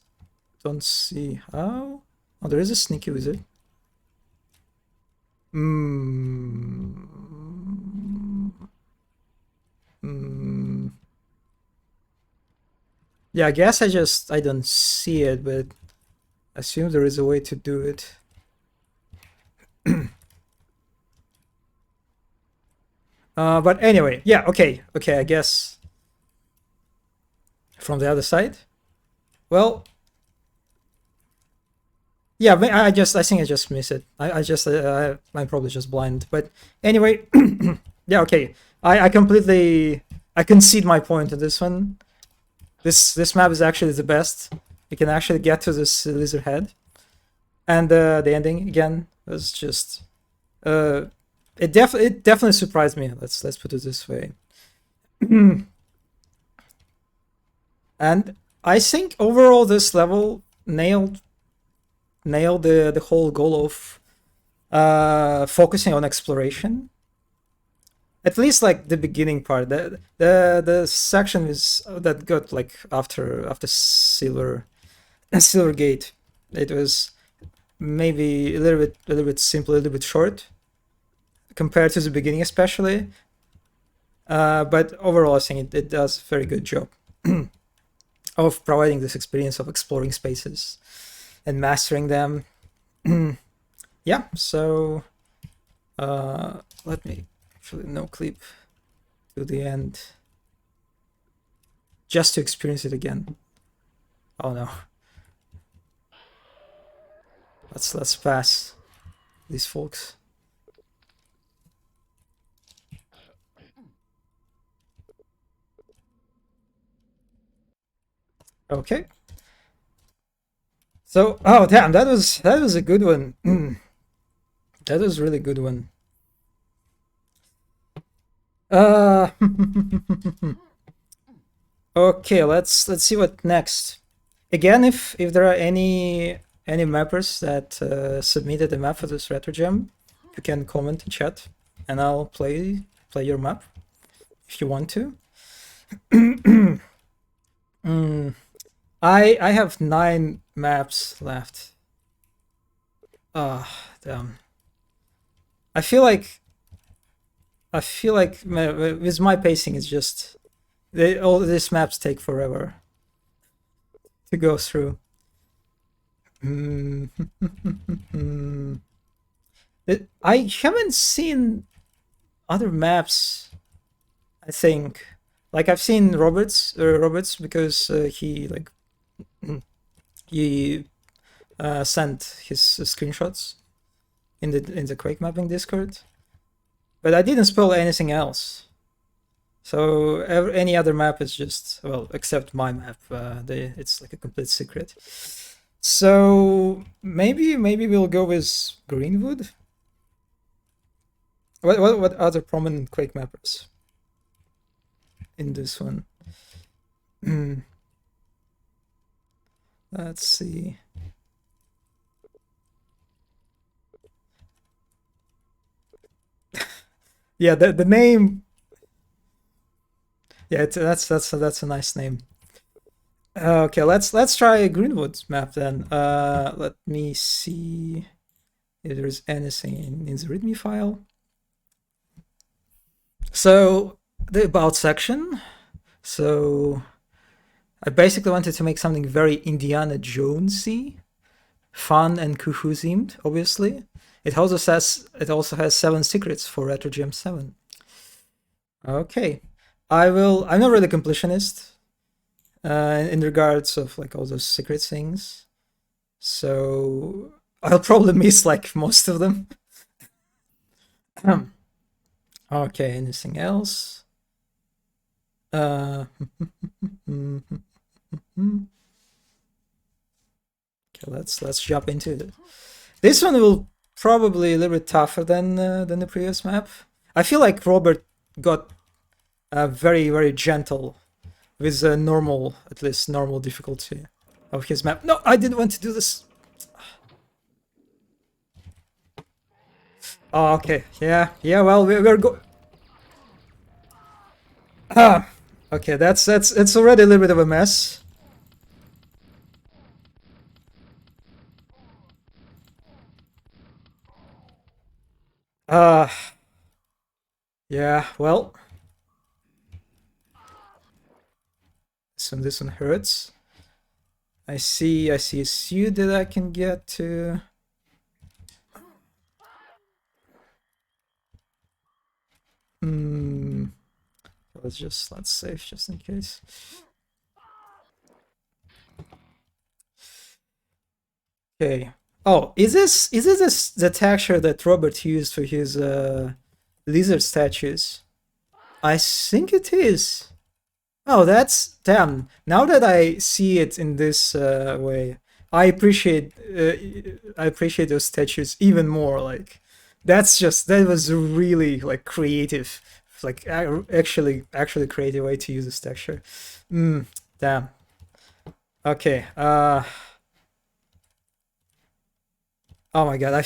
don't see how. Oh, there is a sneaky wizard. Hmm. Hmm. Yeah, I guess I don't see it, but I assume there is a way to do it. But anyway, yeah, okay, okay. I guess from the other side. Well, yeah, I think I just missed it. I'm probably just blind. But anyway, yeah, okay. I completely I concede my point on this one. This map is actually the best. You can actually get to this lizard head, and the ending again was just uh, it definitely surprised me. Let's put it this way. And I think overall this level nailed the whole goal of focusing on exploration. At least like the beginning part, the section is that got like after Silver Gate, it was maybe a little bit simple, a little bit short compared to the beginning, especially. But overall, I think it does a very good job of providing this experience of exploring spaces and mastering them. Yeah, so let me actually no clip to the end just to experience it again. Oh no. Let's pass these folks. Okay. So oh damn, that was a good one. That was really good one. Uh okay, let's see what next. Again, if there are any mappers that submitted a map for this retro gem, you can comment in chat, and I'll play your map if you want to. I have 9 maps left. Ah, damn. I feel like with my pacing, it's just all these maps take forever to go through. I haven't seen other maps. I think, like I've seen Roberts because he like he sent his screenshots in the Quake mapping Discord, but I didn't spoil anything else. So any other map is just, well, except my map. It's like a complete secret. So maybe we'll go with Greenwood. What other prominent Quake mappers in this one? Let's see. Yeah, the name. Yeah, that's a nice name. Okay, let's try a Greenwood map then. Let me see if there's anything in the README file. So the about section. So I basically wanted to make something very Indiana Jonesy, fun and cuckoo themed. Obviously, it also has 7 secrets for Retro Gem 7. Okay, I'm not really a completionist in regards of like all those secret things, so I'll probably miss like most of them. Okay, anything else? Okay, let's jump into it. This one will probably a little bit tougher than the previous map. I feel like Robert got very gentle with a normal, at least normal difficulty of his map. No, I didn't want to do this. Oh, okay, yeah. Well, we're go. Ah, okay. That's it's already a little bit of a mess. Yeah. Well, this one hurts. I see a suit that I can get to. Let's save just in case. Okay. Oh, is this the texture that Robert used for his lizard statues? I think it is. Oh, that's damn. Now that I see it in this way, I appreciate those statues even more. Like that was really like creative, like actually creative way to use this texture. Damn. Okay. Oh my god.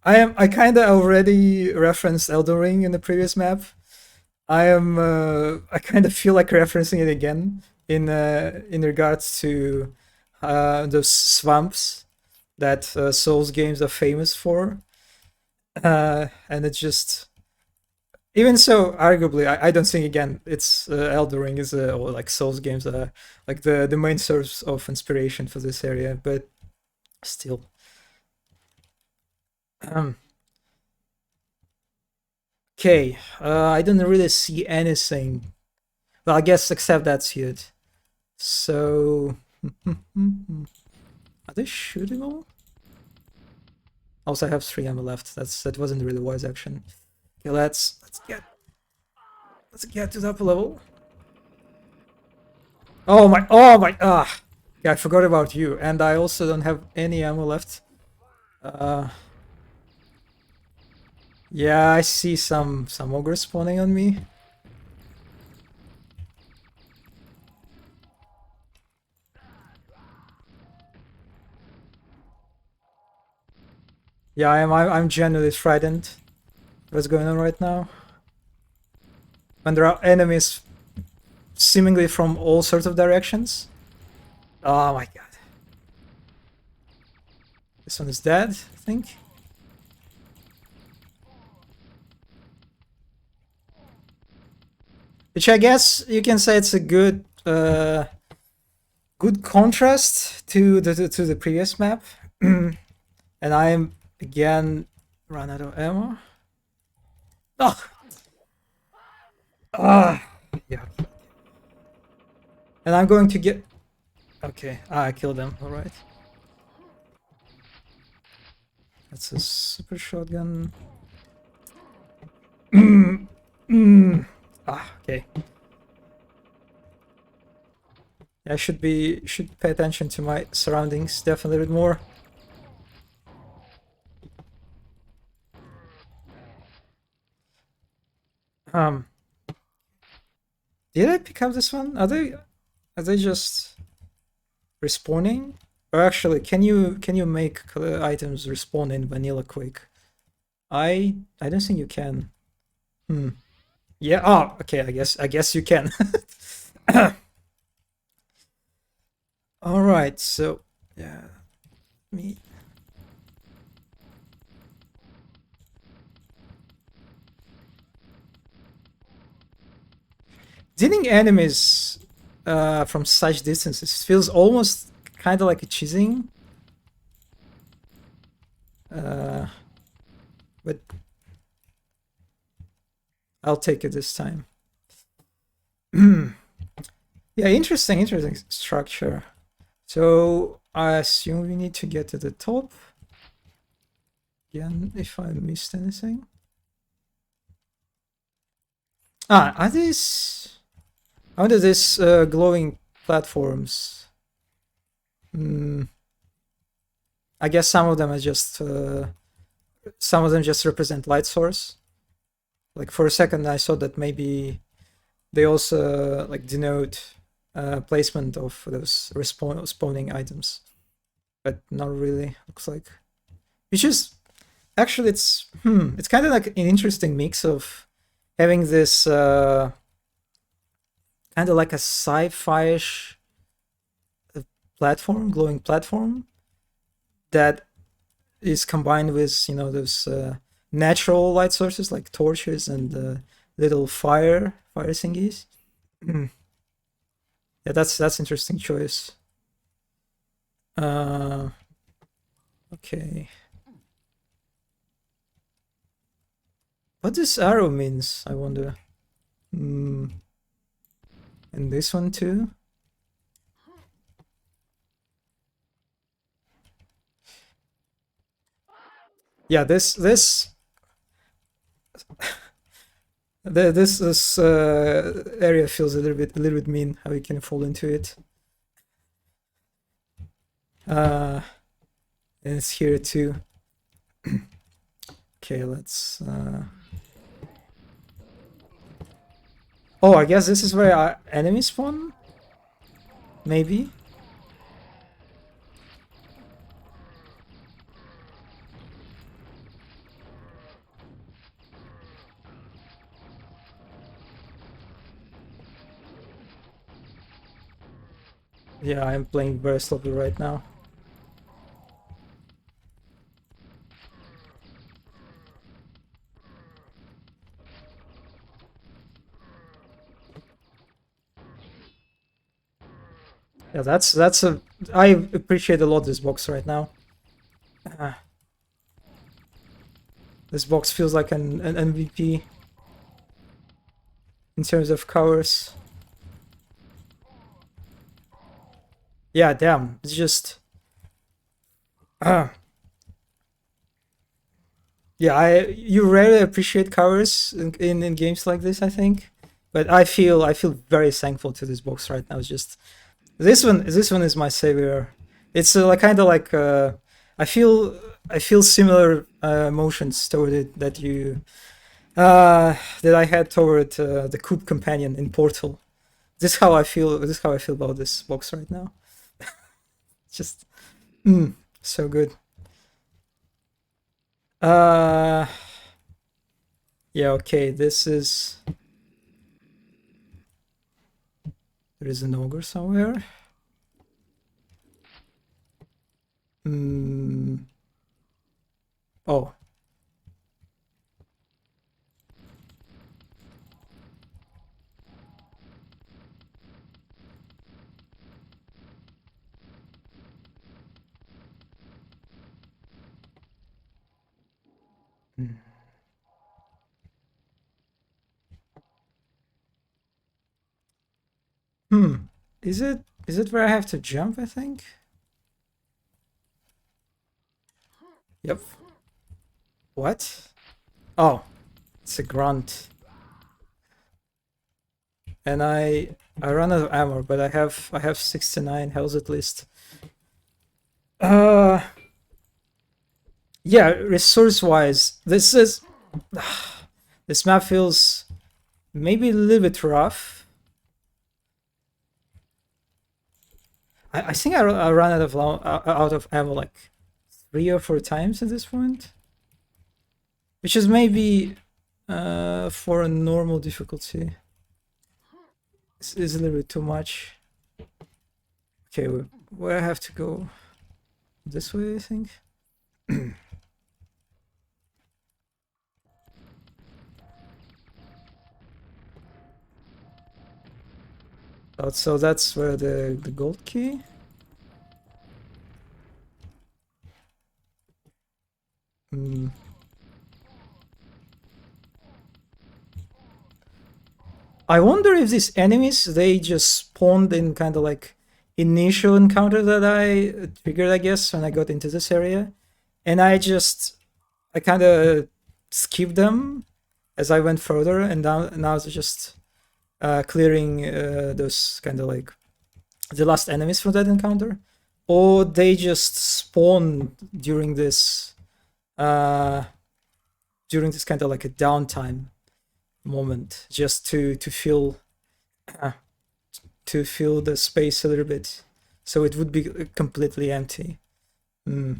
I kind of already referenced Elden Ring in the previous map. I kind of feel like referencing it again in regards to those swamps that Souls games are famous for, and it's just even so. Arguably, I don't think again it's Elden Ring is or like Souls games are like the main source of inspiration for this area, but still. Okay, I don't really see anything. Well, I guess except that's it. So, are they shootable? Also, I have 3 ammo left. That wasn't really wise action. Okay, let's get to the upper level. Oh my! Yeah, I forgot about you, and I also don't have any ammo left. Yeah, I see some ogres spawning on me. Yeah, I'm genuinely frightened. What's going on right now? When there are enemies seemingly from all sorts of directions. Oh my god. This one is dead, I think. Which I guess you can say it's a good good contrast to the previous map. And I'm again run out of ammo. Oh. Yeah. And I'm going to get. Okay, I killed them. All right. That's a super shotgun. Ah, okay. I should pay attention to my surroundings definitely a bit more. Um, did I pick up this one? Are they just respawning? Or actually, can you make items respawn in vanilla Quake? I don't think you can. Hmm. Yeah. Oh, okay. I guess you can. All right. So yeah, me. Dealing enemies from such distances feels almost kind of like a cheesing. Uh, but I'll take it this time. Yeah, interesting structure. So I assume we need to get to the top again. If I missed anything, are these? Under these glowing platforms? Hmm. I guess some of them are just some of them just represent light source. Like for a second, I thought that maybe they also like denote placement of those spawning items, but not really. Looks like, which is actually it's kind of like an interesting mix of having this kind of like a sci-fi-ish platform, glowing platform that is combined with those natural light sources like torches and little fire thingies. Yeah, that's interesting choice. Uh, okay. What this arrow means, I wonder. Hmm. And this one too. Yeah, this area feels a little bit mean. How you can fall into it. Uh, and it's here too. Okay, let's. Oh, I guess this is where our enemies spawn. Maybe. Yeah, I'm playing very slowly right now. Yeah, that's a. I appreciate a lot this box right now. Uh, this box feels like an MVP in terms of covers. Yeah, damn. It's just. Uh, yeah, you rarely appreciate covers in games like this, I think. But I feel very thankful to this box right now. It's just this one is my savior. It's like kind of like I feel I feel similar emotions toward it that I had toward the Coop Companion in Portal. This is how I feel. This is how I feel about this box right now. It's just so good. Uh, yeah. Okay. There is an ogre somewhere. Hmm. Oh. Hmm. Is it where I have to jump? I think. Yep. What? Oh, it's a grunt. and I run out of ammo, but I have 69 health at least. Yeah, resource wise, this map feels maybe a little bit rough. I think I ran out of ammo like 3 or 4 times at this point, which is maybe for a normal difficulty. It's a little bit too much. Okay, where I have to go? This way, I think. Oh, so that's where the gold key. I wonder if these enemies, they just spawned in kind of like initial encounter that I triggered, I guess, when I got into this area. And I kind of skipped them as I went further, and now it's just clearing those kind of like the last enemies from that encounter. Or they just spawn during this kind of like a downtime moment, just to fill the space a little bit, so it would be completely empty. I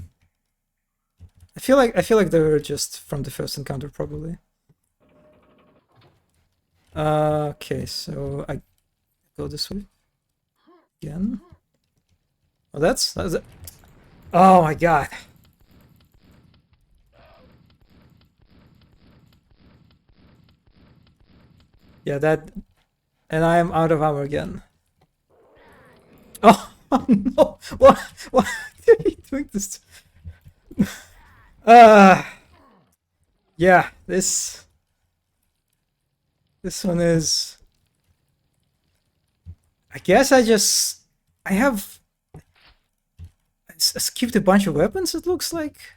feel like they were just from the first encounter, probably. Okay, so I go this way again. Oh, that's it. Oh my god. Yeah, that, and I am out of ammo again. Oh, no! What are you doing this? Yeah, this one is. I guess I have skipped a bunch of weapons. It looks like.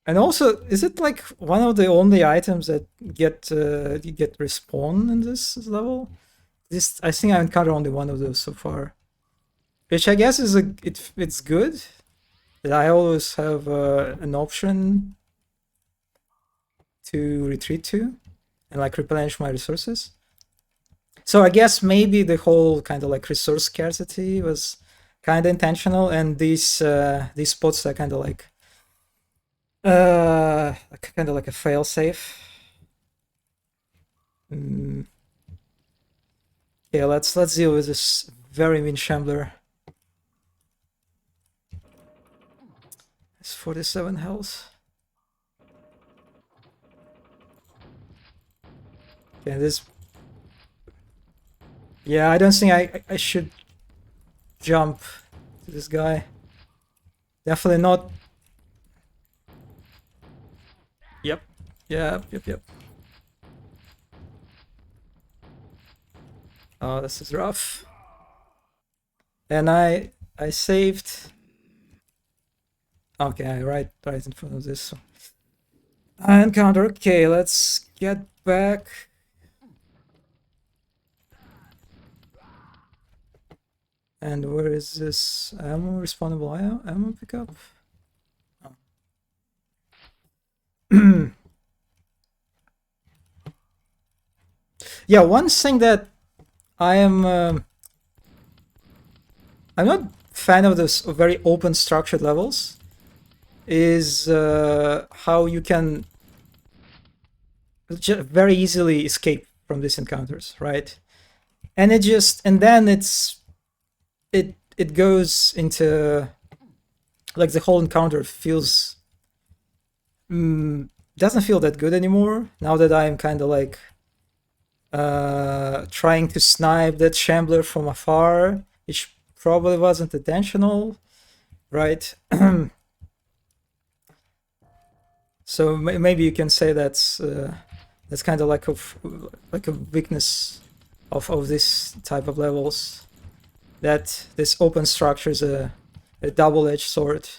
And also, is it like one of the only items that get respawn in this level? I think I encountered only one of those so far, which I guess is it's good that I always have an option to retreat to and like replenish my resources. So I guess maybe the whole kind of like resource scarcity was kind of intentional, and these spots are kind of like a fail safe. Yeah, let's deal with this very mean shambler. It's 47 health. Okay, this. Yeah, I don't think I should jump to this guy. Definitely not. Yep. Yep. Oh, this is rough. And I saved. Okay, right in front of this encounter. Okay, let's get back. And where is this ammo? Respawnable ammo pickup? Oh. Yeah, one thing that I'm not a fan of this very open structured levels is how you can very easily escape from these encounters, right? And then it goes into like the whole encounter feels doesn't feel that good anymore now that I'm kind of like trying to snipe that shambler from afar, which probably wasn't intentional, right? So maybe you can say that's kind of like a weakness of this type of levels. that this open structure is a double-edged sword,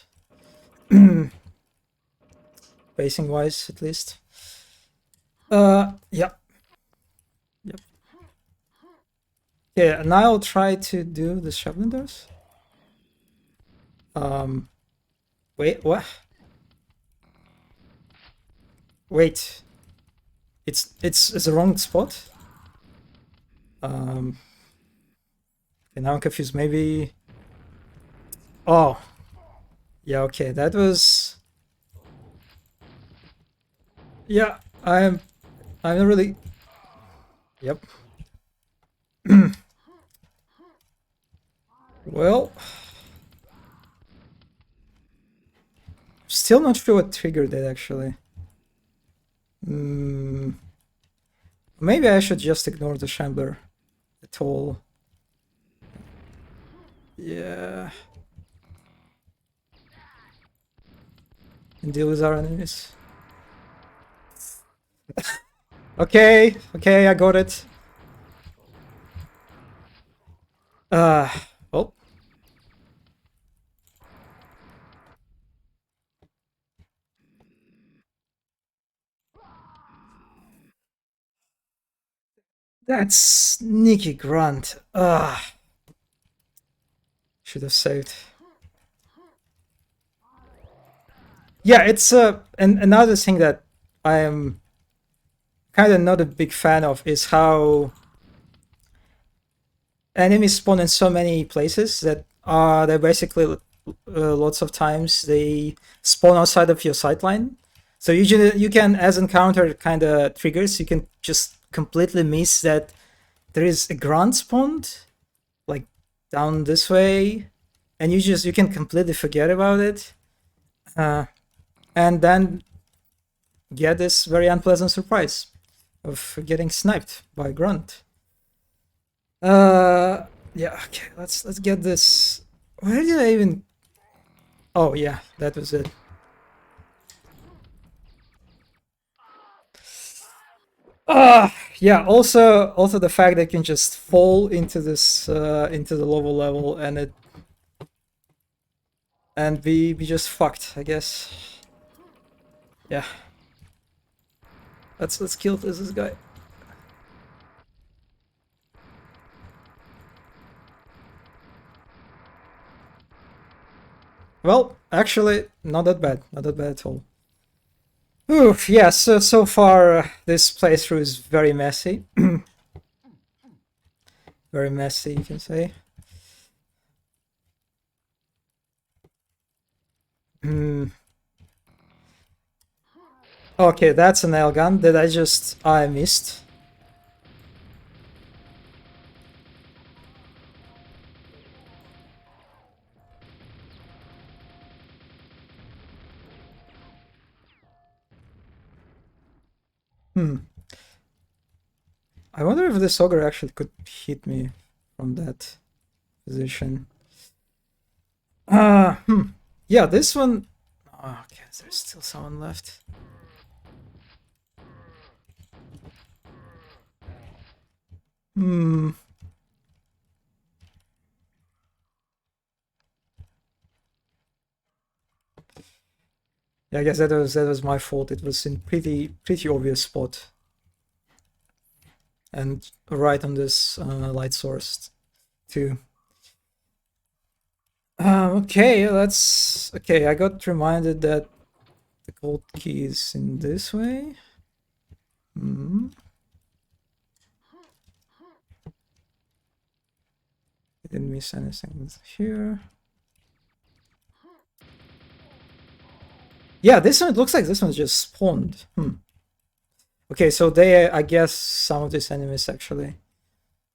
pacing wise at least. Yeah. Yep. Okay, now I'll try to do the Shoveling Doors. Wait, what? Wait. It's the wrong spot? Okay, now I'm confused. Maybe... Oh. Yeah, okay, that was... Yeah, I'm not really... Yep. Well... Still not sure what triggered it, actually. Maybe I should just ignore the Shambler at all. Yeah. And deal with our enemies. Okay, I got it. Well. That sneaky grunt. Should have saved. Yeah, it's and another thing that I am kind of not a big fan of is how enemies spawn in so many places that they're basically lots of times they spawn outside of your sightline. So usually you can, as encounter kind of triggers, you can just completely miss that there is a grunt spawned like down this way, and you can completely forget about it, and then get this very unpleasant surprise of getting sniped by grunt. Yeah, okay, let's get this. Where did I even... Oh yeah, that was it. Yeah, also the fact that you can just fall into this into the lower level and be just fucked, I guess. Yeah. Let's kill this guy. Well, actually, not that bad. Not that bad at all. Oof, yeah, so far this playthrough is very messy. Very messy, you can say. Okay, that's a nail gun that I missed. I wonder if this ogre actually could hit me from that position. Yeah, this one... Oh, okay, there's still someone left. Yeah, I guess that was my fault. It was in pretty obvious spot, and right on this light source too. Okay, let's... Okay, I got reminded that the gold key is in this way. I didn't miss anything here. Yeah, this one, it looks like this one's just spawned. Okay, so they, I guess some of these enemies actually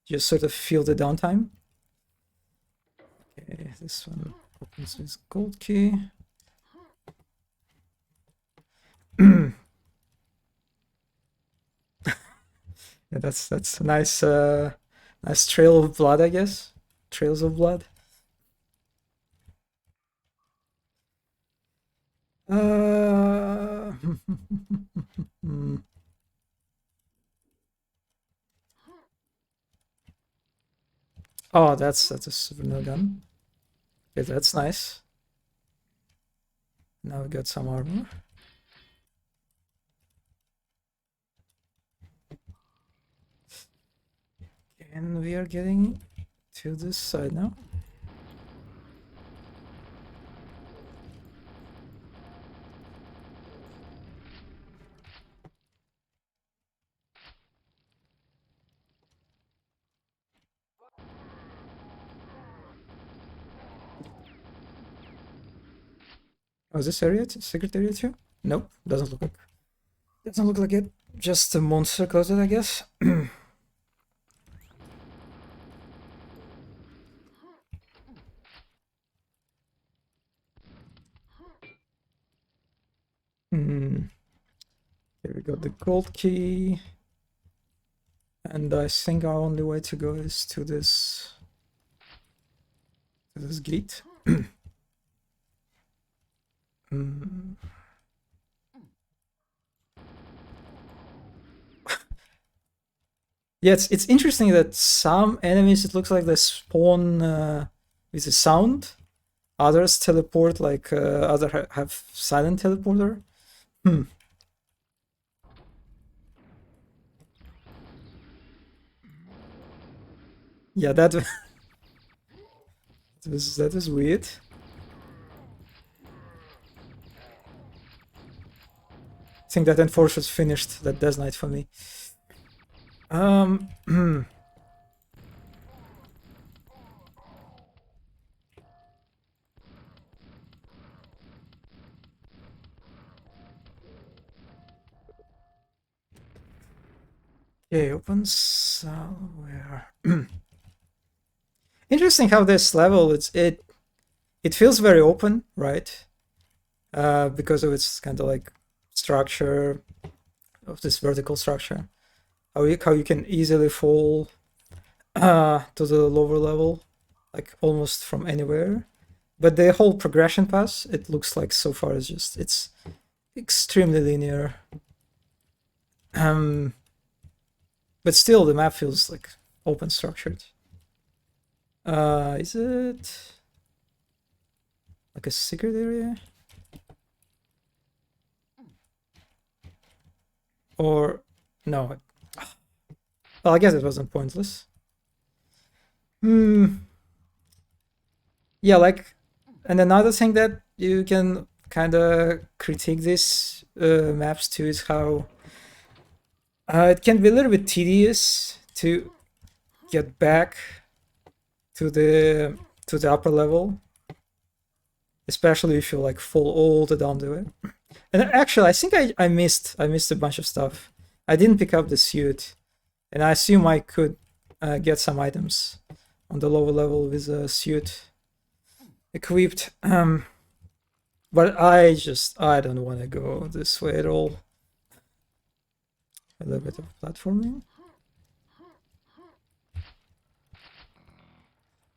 just sort of feel the downtime. Okay, this one opens this gold key. Yeah, that's a nice nice trail of blood, I guess. Trails of blood. Oh, that's a super nail gun. Okay, that's nice. Now we got some armor. And we are getting to this side now. Oh, is this area secret area too? Nope, doesn't look like it. Just a monster closet, I guess. Hmm. Here we got the gold key. And I think our only way to go is to this gate. Hmm. Yeah, it's interesting that some enemies it looks like they spawn with a sound. Others teleport like other have silent teleporter. Hmm. Yeah, that that was weird. I think that Enforcer's finished that Death Knight for me. Okay, open somewhere. Interesting how this level it feels very open, right? Because of its kind of like structure of this vertical structure. How you can easily fall to the lower level, like almost from anywhere. But the whole progression path, it looks like so far is just it's extremely linear. But still the map feels like open structured. Is it like a secret area? Or no? Well, I guess it wasn't pointless. Hmm. Yeah, like, and another thing that you can kind of critique these maps too is how it can be a little bit tedious to get back to the upper level, especially if you like fall all the down the way. And actually, I think I missed a bunch of stuff. I didn't pick up the suit, and I assume I could get some items on the lower level with a suit equipped. But I don't want to go this way at all. A little bit of platforming.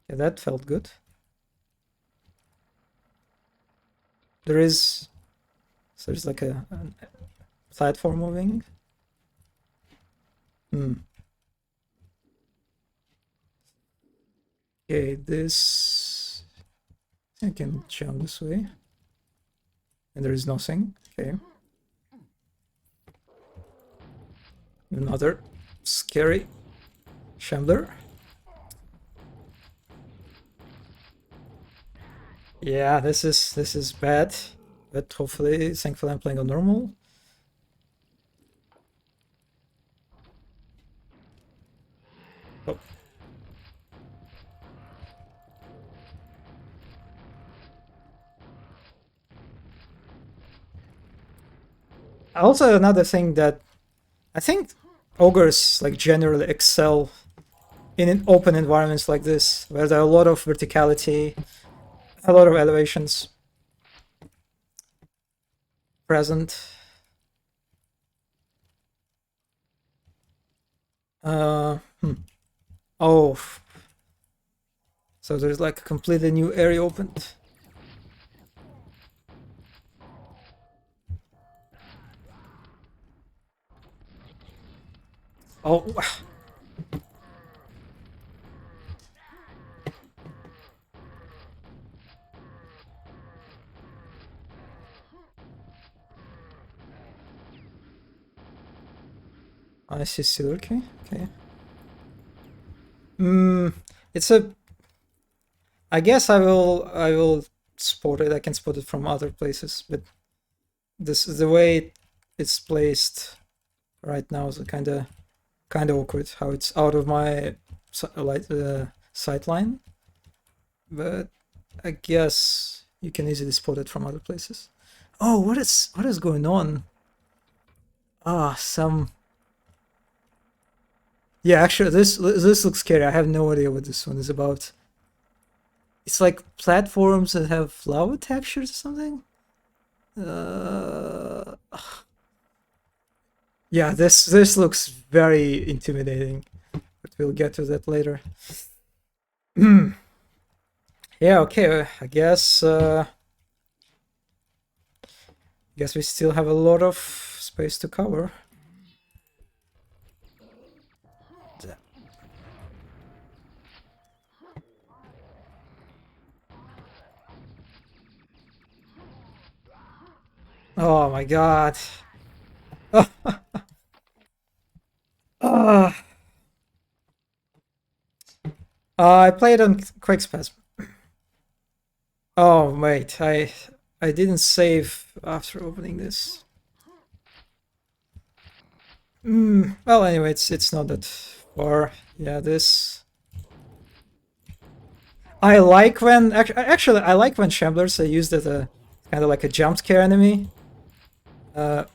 Yeah, that felt good. There's like a platform moving. Okay, this I can jump this way. And there is nothing. Okay. Another scary shambler. Yeah, this is bad. But hopefully, thankfully I'm playing on normal. Oh. Also another thing that I think ogres like generally excel in open environments like this, where there are a lot of verticality, a lot of elevations present. Oh, so there's like a completely new area opened. Oh, I see Silver Key. Okay. Hmm. It's a. I guess I will. I will spot it. I can spot it from other places, but this is the way it's placed right now. Is kind of awkward. How it's out of my sight line, but I guess you can easily spot it from other places. Oh, what is going on? Ah, some. Yeah, actually, this looks scary. I have no idea what this one is about. It's like platforms that have lava textures or something. Yeah, this looks very intimidating, but we'll get to that later. Yeah, okay. I guess we still have a lot of space to cover. Oh my god. Ah. I played on Quake. Oh wait, I didn't save after opening this. Well, anyway, it's not that far. Yeah, this. I like when actually I like when Shamblers are used as a kind of like a jump scare enemy. I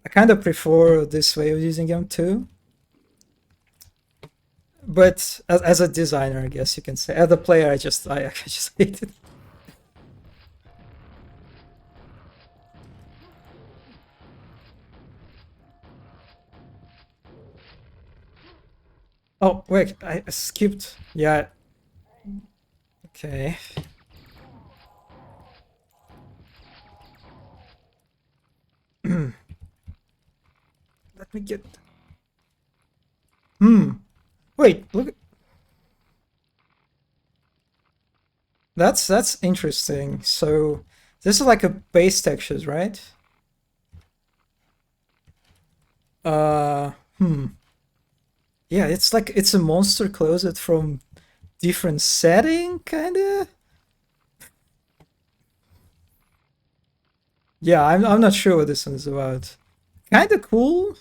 kind of prefer this way of using them too. But as a designer, I guess you can say. As a player, I just hate it. Oh wait, I skipped. Yeah. Okay. Let me get. Wait, look. That's interesting. So this is like a base textures, right? Yeah, it's like it's a monster closet from different setting, kinda. Yeah, I'm not sure what this one is about. Kinda cool.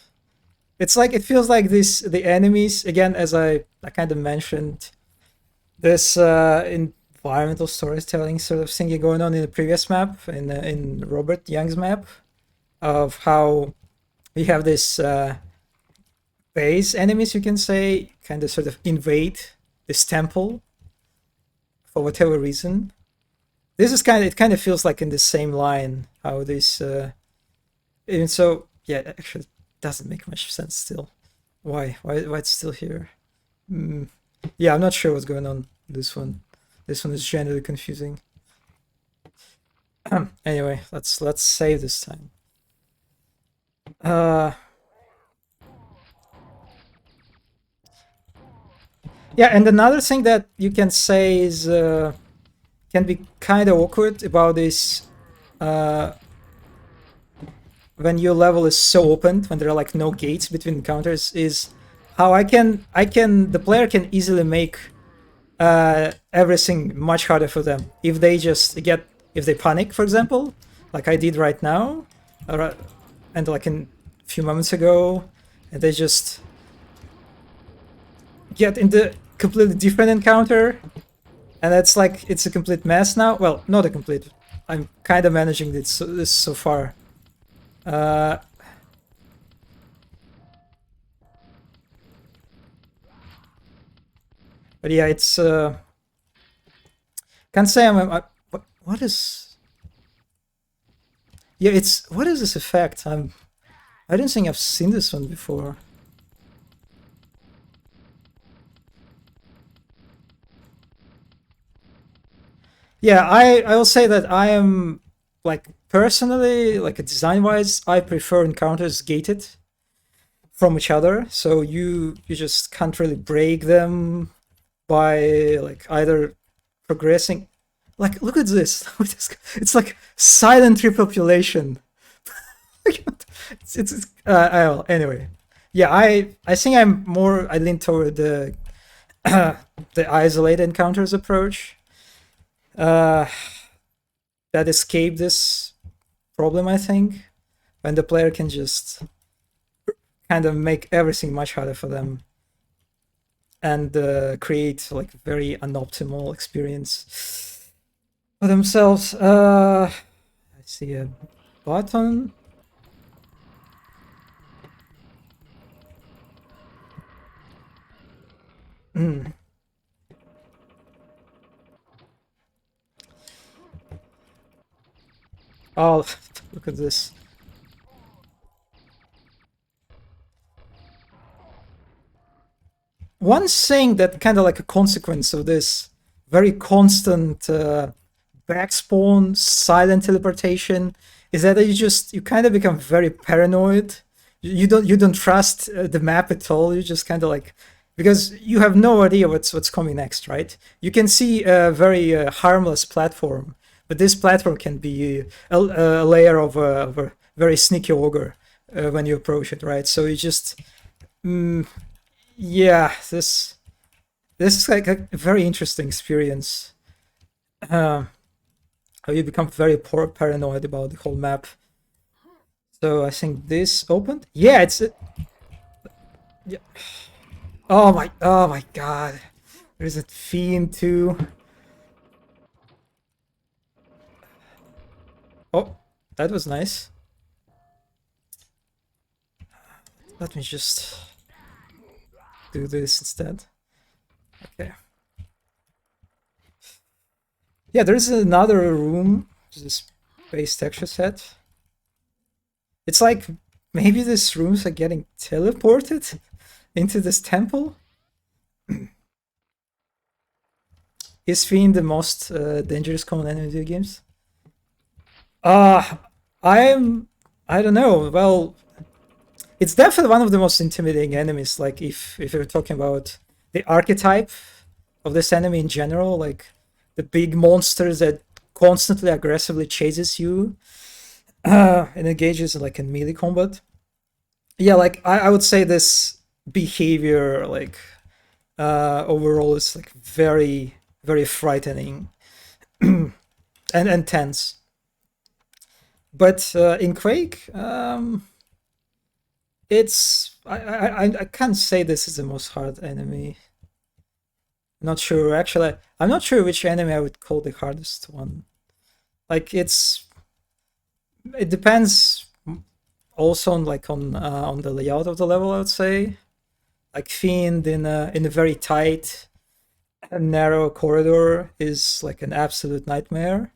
It's like it feels like the enemies again, as I kind of mentioned, this environmental storytelling sort of thing going on in the previous map, in Robert Young's map, of how we have this base enemies, you can say, kind of sort of invade this temple for whatever reason. This is it kind of feels like in the same line how this even so yeah, actually doesn't make much sense still. Why it's still here? Yeah, I'm not sure what's going on. This one is generally confusing. Anyway, let's save this time. Yeah, and another thing that you can say is can be kind of awkward about this when your level is so open, when there are like no gates between encounters, is how the player can easily make everything much harder for them if they if they panic, for example, like I did right now, and like a few moments ago, and they just get in the completely different encounter, and it's like it's a complete mess now. Well, not a complete. I'm kind of managing this so far. But yeah, it's can't say what is. Yeah, it's what is this effect? I don't think I've seen this one before. Yeah, I will say that I am like personally, like design wise, I prefer encounters gated from each other, so you just can't really break them by like either progressing. Like look at this, it's like silent repopulation. well, anyway. Yeah, I think I lean toward the the isolated encounters approach. Uh, that escape this problem, I think, when the player can just kind of make everything much harder for them and create like very unoptimal experience for themselves. I see a button. Mm. Oh, look at this. One thing that kind of like a consequence of this very constant backspawn silent teleportation is that you kind of become very paranoid. You don't trust the map at all. You just kind of like, because you have no idea what's coming next, right? You can see a very harmless platform, but this platform can be a layer of a very sneaky ogre when you approach it, right? So you just yeah, this is like a very interesting experience. How you become very paranoid about the whole map. So I think this opened. Yeah, it's. Yeah. Oh my god. There's a fiend too. Oh, that was nice. Let me just do this instead. Okay. Yeah, there's another room. This base texture set. It's like maybe these rooms are getting teleported into this temple. Is Fiend the most dangerous common enemy in video games? Uh, I'm. I don't know. Well, it's definitely one of the most intimidating enemies. Like if you're talking about the archetype of this enemy in general, like the big monsters that constantly aggressively chases you and engages like in melee combat. Yeah, like I would say this behavior like overall is like very frightening and tense. But in Quake, it's I can't say this is the most hard enemy. Not sure actually. I'm not sure which enemy I would call the hardest one. Like it depends also on like on the layout of the level. I would say like Fiend in a very tight and narrow corridor is like an absolute nightmare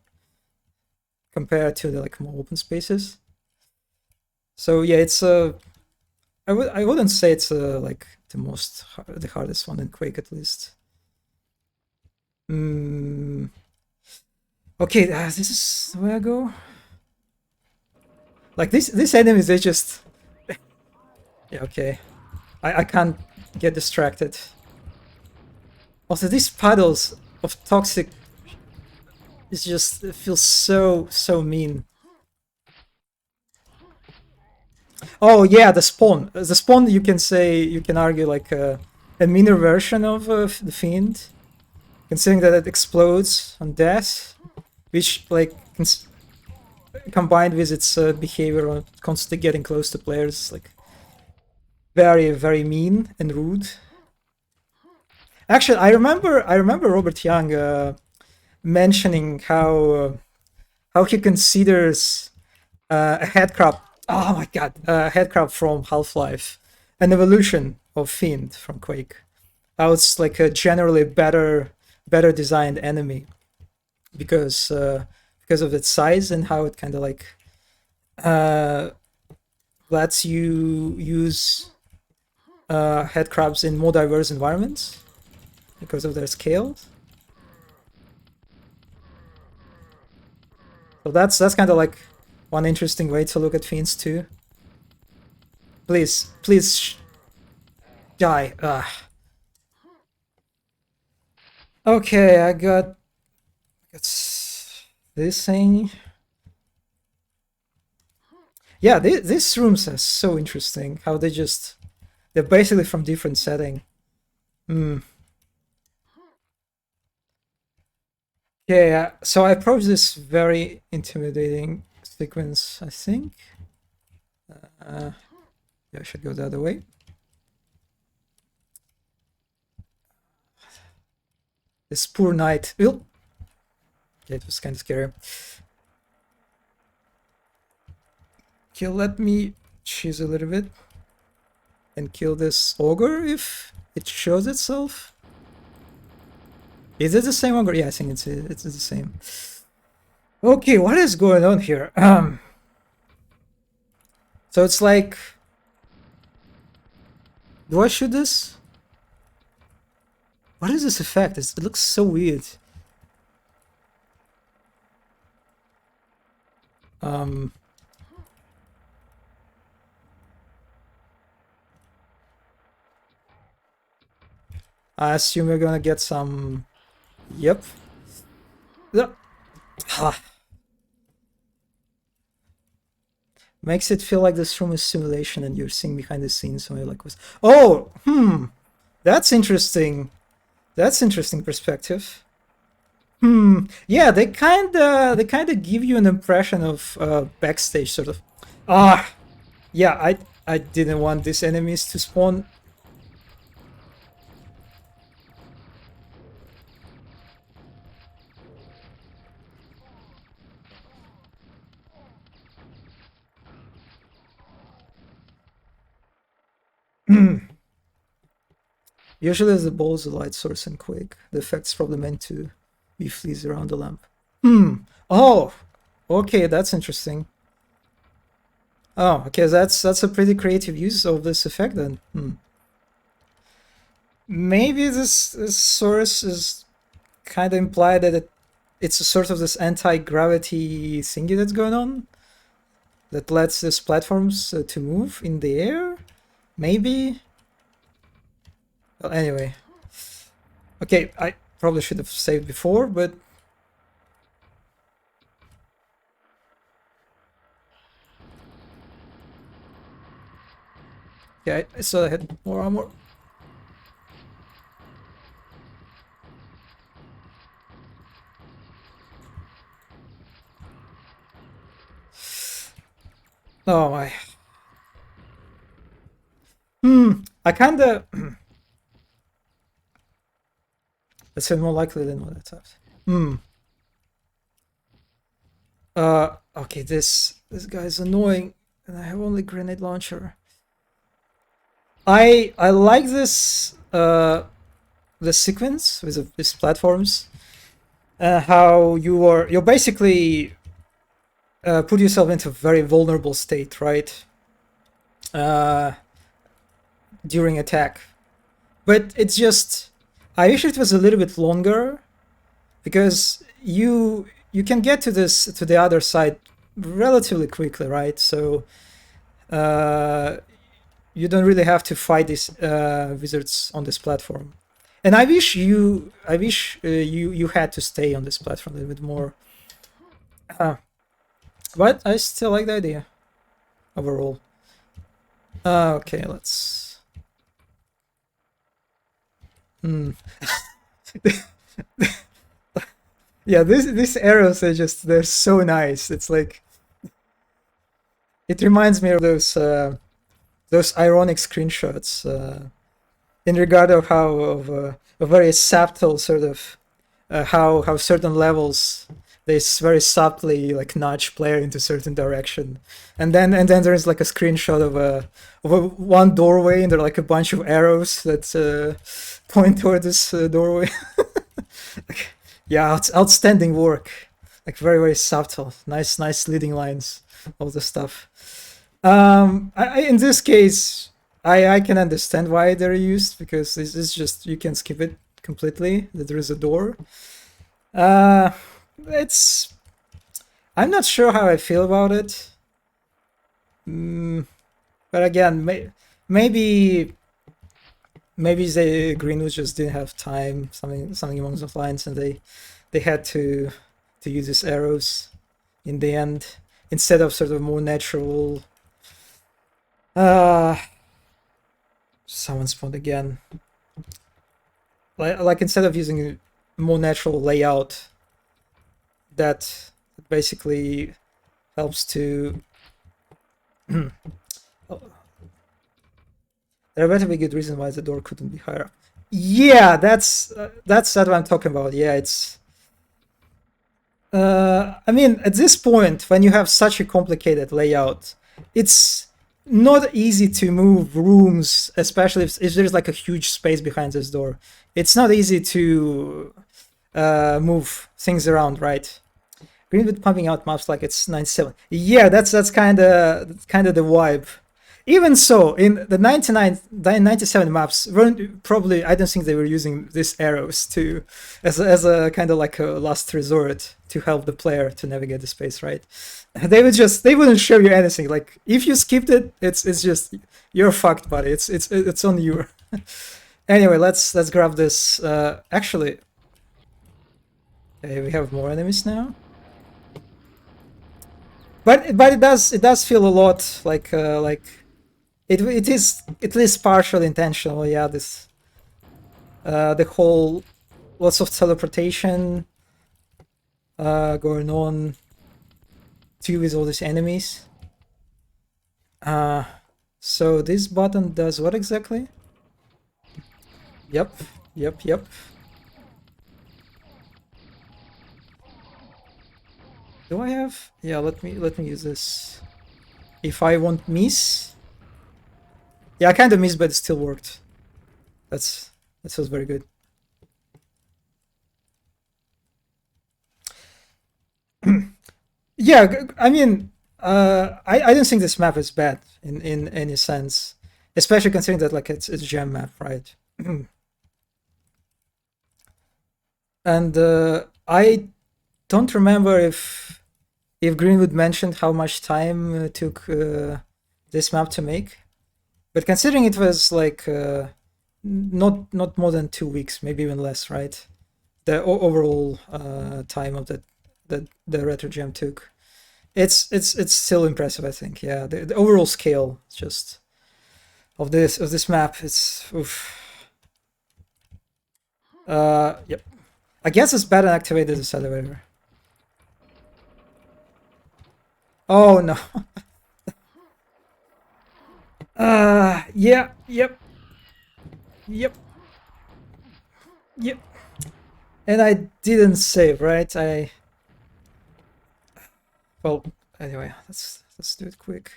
compared to the like more open spaces. So yeah, it's a I wouldn't say it's like the hardest one in Quake at least. Mm, okay, this is where I go. Like these enemies, they just yeah okay. I can't get distracted. Also, these puddles of toxic is just it feels so mean. Oh yeah, the spawn. The spawn you can say you can argue like a meaner version of the fiend, considering that it explodes on death, which like combined with its behavior on constantly getting close to players, like very mean and rude. Actually, I remember Robert Young mentioning how he considers a headcrab. Oh my god, a headcrab from Half-Life, an evolution of Fiend from Quake. How it's like a generally better designed enemy because of its size and how it kind of like uh, lets you use head crabs in more diverse environments because of their scale. So that's kind of like one interesting way to look at fiends too. Please die. Okay, I got it's this thing. Yeah, these rooms are so interesting. How they're basically from different setting. Hmm. Yeah, so I approach this very intimidating sequence, I think. Yeah, I should go the other way. This poor knight. Yeah, it was kind of scary. Okay, let me choose a little bit and kill this ogre if it shows itself. Is it the same ogre? Yeah, I think it's the same. Okay, what is going on here? So it's like, do I shoot this? What is this effect? It looks so weird. I assume we're gonna get some. Yep. Ah. Makes it feel like this room is simulation and you're seeing behind the scenes. So you're like, oh, that's interesting. That's interesting perspective. Yeah, they kinda give you an impression of backstage sort of. Yeah, I didn't want these enemies to spawn. Usually the ball is a light source in Quake. The effect's probably meant to be fleas around the lamp. Oh, okay, that's interesting. Oh, okay, that's a pretty creative use of this effect then. Maybe this source is kind of implied that it's a sort of this anti-gravity thingy that's going on that lets these platforms to move in the air. Maybe. Well, anyway. Okay, I probably should have saved before, but yeah, I saw I had more armor. Oh my. I kinda. That's more likely than what I thought. Okay, this guy's annoying, and I have only grenade launcher. I like this the sequence with these platforms. How you're basically put yourself into a very vulnerable state, right? During attack, but it's just I wish it was a little bit longer because you can get to the other side relatively quickly, right? So you don't really have to fight these wizards on this platform. And I wish you had to stay on this platform a little bit more. But I still like the idea overall. Okay, let's. Yeah, these arrows are they're so nice. It's like it reminds me of those ironic screenshots in regard of how a very subtle sort of how certain levels they very subtly like nudge player into certain direction, and then there's like a screenshot of a one doorway and there are like a bunch of arrows that point toward this doorway. Like, yeah, outstanding work. Like very subtle, nice leading lines, all the stuff. In this case, I can understand why they're used because this is just you can skip it completely. That there is a door. It's. I'm not sure how I feel about it. But again, maybe the Greenwood just didn't have time, something along those lines, and they had to use these arrows in the end instead of sort of more natural Uh, someone spawned again. Like instead of using a more natural layout, that basically helps to. There better be good reason why the door couldn't be higher. Yeah, that's what I'm talking about. Yeah, it's. I mean, at this point, when you have such a complicated layout, it's not easy to move rooms, especially if there's like a huge space behind this door. It's not easy to move things around, right? Greenwood pumping out maps like it's 97. Yeah, that's kind of the vibe. Even so, in the 97 maps, weren't probably, I don't think they were using these arrows to as a kind of like a last resort to help the player to navigate the space, right? They wouldn't show you anything. Like if you skipped it, it's just you're fucked, buddy. It's on you. Anyway, let's grab this. Actually, okay, we have more enemies now. But it does feel a lot like it is at least partially intentional. Yeah, this the whole lots of teleportation going on too with all these enemies. So this button does what exactly? Yep. Do I have? Yeah, let me use this. If I won't miss. Yeah, I kind of missed, but it still worked. That was very good. Yeah, I mean, I don't think this map is bad in any sense, especially considering that like it's a gem map, right? And I don't remember if Greenwood mentioned how much time took this map to make, but considering it was like not more than 2 weeks, maybe even less, right? The overall time of the retro gem took. It's still impressive, I think. Yeah, the overall scale just of this map. It's oof. Yep. I guess it's better activated this elevator. Oh no. Yeah, yep. And I didn't save, right? Well, anyway, let's do it quick.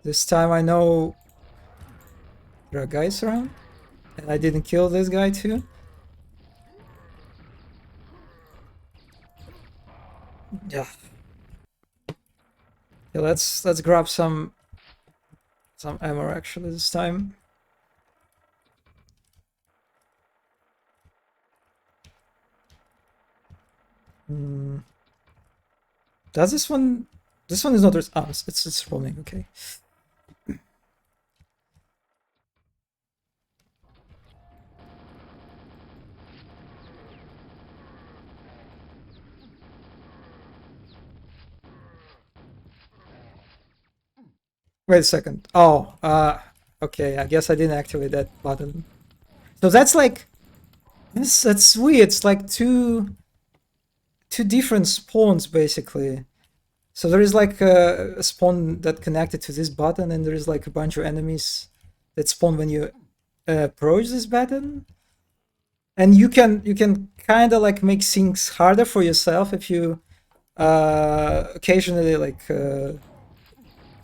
This time I know there are guys around, and I didn't kill this guy too. Yeah. Yeah, let's grab some ammo actually this time. Does this one? This one is not. Oh, it's rolling. Okay. Wait a second. Oh, okay. I guess I didn't activate that button. So that's like, that's weird. It's like two different spawns basically. So there is like a spawn that connected to this button, and there is like a bunch of enemies that spawn when you approach this button. And you can kind of like make things harder for yourself if you occasionally like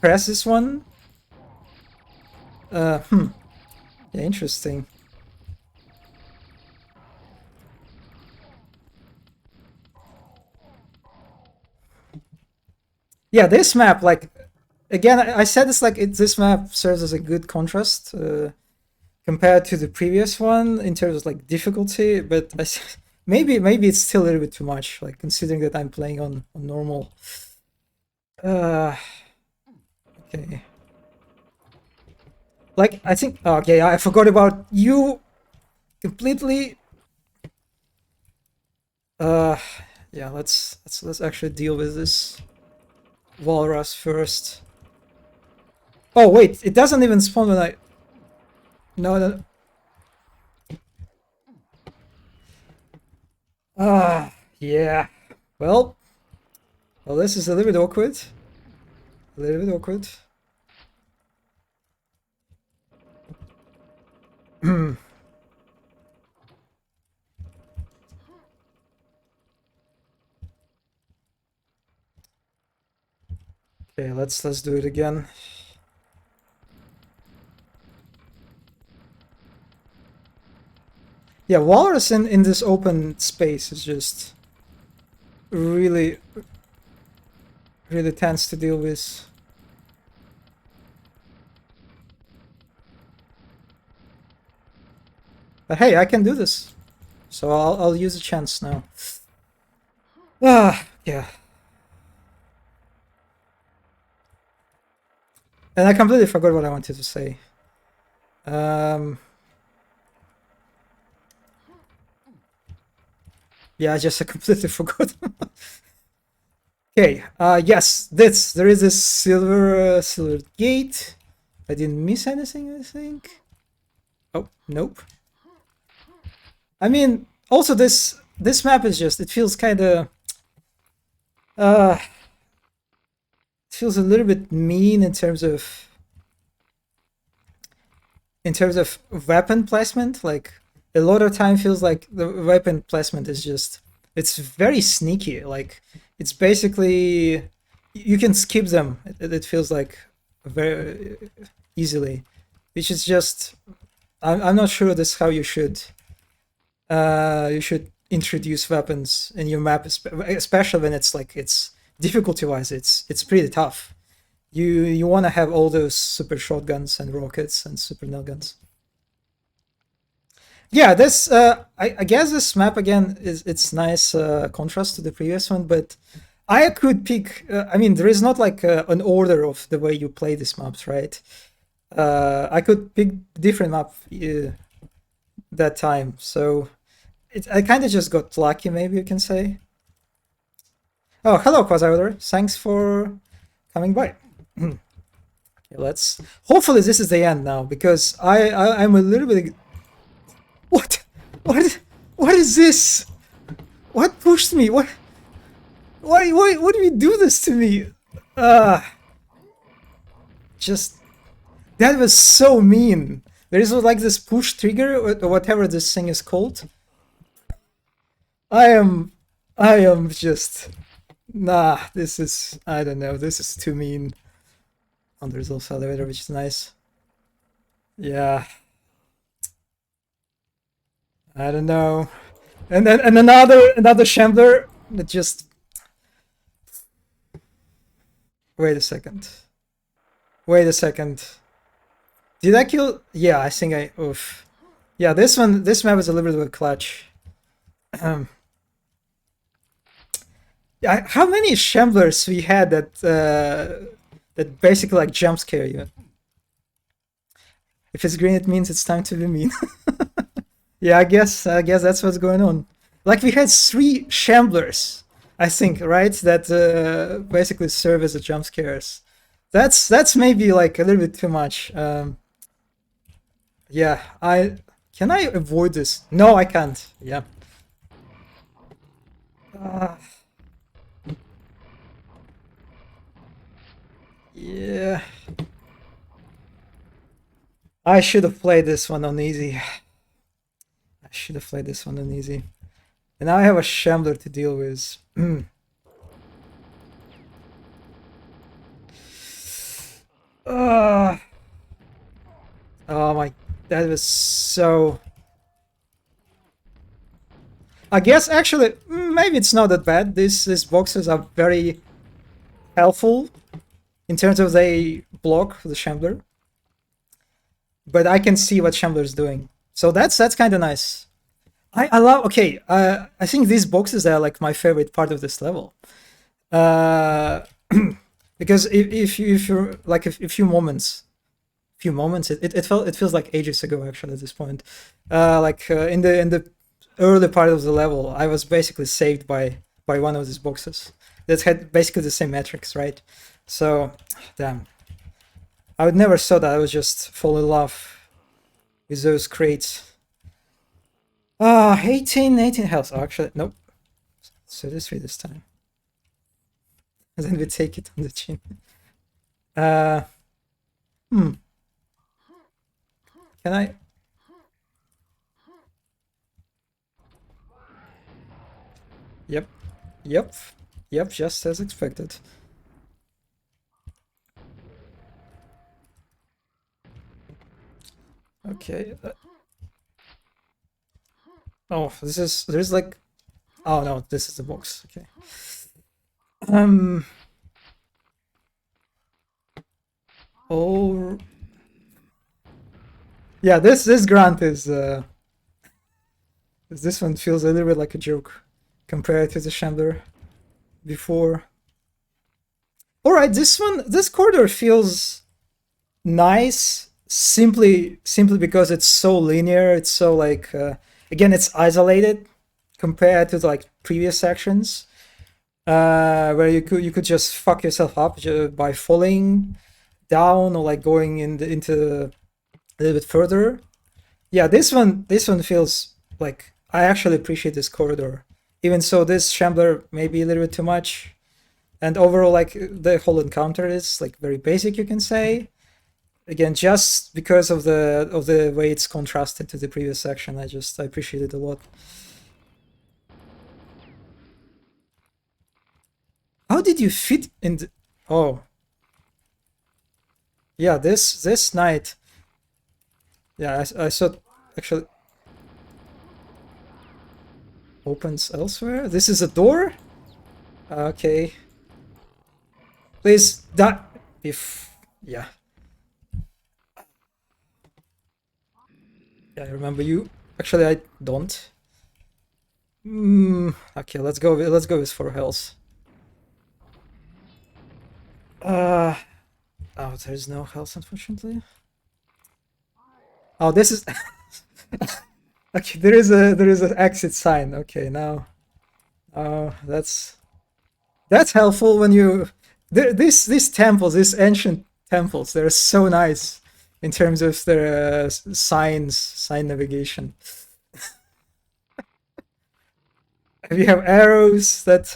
press this one. Yeah, interesting. Yeah, this map, like, again, I said it's like this map serves as a good contrast compared to the previous one in terms of like difficulty, but maybe it's still a little bit too much, like considering that I'm playing on normal. Okay. Like I think okay, I forgot about you completely. Yeah, let's actually deal with this walrus first. Oh wait, it doesn't even spawn when I... No, no. Yeah. Well, this is a little bit awkward. A little bit awkward. Okay, let's do it again. Yeah, Walrus in this open space is just really tense to deal with. But hey, I can do this. So I'll use a chance now. Yeah. And I completely forgot what I wanted to say. Yeah, I just completely forgot. Okay, yes, there is a silver gate. I didn't miss anything, I think. Oh, nope. I mean, also this map is just, it feels kind of it feels a little bit mean in terms of weapon placement. Like a lot of time feels like the weapon placement is just, it's very sneaky. Like it's basically, you can skip them. It feels like very easily, which is just, I'm not sure that's how you should introduce weapons in your map, especially when it's like, it's difficulty wise, it's pretty tough. You want to have all those super shotguns and rockets and super nail guns. Yeah, this I guess this map again it's nice contrast to the previous one, but I could pick. I mean, there is not like an order of the way you play these maps, right? I could pick different map that time, so I kind of just got lucky, maybe you can say. Oh, hello, Quasar. Thanks for coming by. Okay, let's. Hopefully, this is the end now, because I'm a little bit. What? What is this? What pushed me? What? Why do you do this to me? Just that was so mean. There is like this push trigger or whatever this thing is called. I am just, nah. This is, I don't know. This is too mean. Oh, there's also elevator, which is nice. Yeah. I don't know. And then another shambler that just. Wait a second. Wait a second. Did I kill? Yeah, I think I. Oof. Yeah, this map is a little bit of a clutch. Yeah, how many shamblers we had that basically like jump scare you? If it's green, it means it's time to be mean. Yeah, I guess that's what's going on. Like we had 3 shamblers, I think, right? That basically serve as a jump scares. That's maybe like a little bit too much. Yeah, can I avoid this? No, I can't. Yeah. Yeah. I should have played this one on easy. I should have played this one on easy. And now I have a shambler to deal with. Oh my, that was so... I guess actually, maybe it's not that bad. These boxes are very helpful in terms of they block the shambler. But I can see what shambler is doing. So that's kind of nice. I love, okay, I think these boxes are like my favorite part of this level. Because if you're like a few moments, it feels like ages ago actually at this point. In the early part of the level, I was basically saved by one of these boxes that had basically the same metrics, right? So, damn. I would never saw that. I would just fall in love with those crates. 18 health. Oh, actually, nope. 33 this time. And then we take it on the chin. Can I? Yep. Yep. Yep, just as expected. Okay. Oh, there's like, oh no, this is the box. Okay. Oh. Yeah, this grunt is this one feels a little bit like a joke compared to the Shambler before. Alright, this corridor feels nice simply because it's so linear. It's so like again, it's isolated compared to like previous sections where you could just fuck yourself up by falling down or like going into a little bit further. Yeah, this one feels like I actually appreciate this corridor. Even so, this Shambler may be a little bit too much, and overall, like the whole encounter is like very basic, you can say. Again, just because of the way it's contrasted to the previous section, I appreciate it a lot. How did you fit in the... Oh. Yeah, this knight. Yeah, I saw actually opens elsewhere. This is a door? Okay. Please die. Yeah. Yeah, I remember you. Actually, I don't. Okay, let's go with 4 health. Oh, there's no health, unfortunately. Oh, this is okay. There is an exit sign. Okay, now. Oh, that's helpful when you. These temples, these ancient temples, they're so nice in terms of their sign navigation. We have arrows that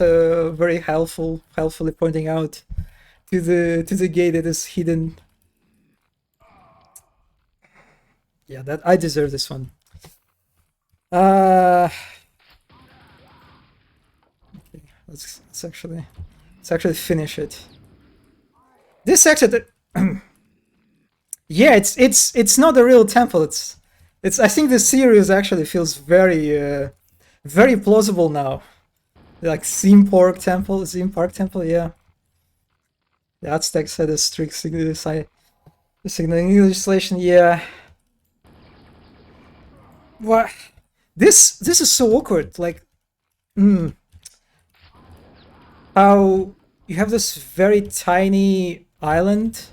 very helpfully pointing out to the gate that is hidden. Yeah, that I deserve this one. Okay, let's actually finish it. This exit, yeah, it's not a real temple. It's I think the series actually feels very very plausible now. Like theme park temple, yeah. The Aztecs had a strict signaling legislation, yeah. What? This is so awkward. Like, how you have this very tiny island,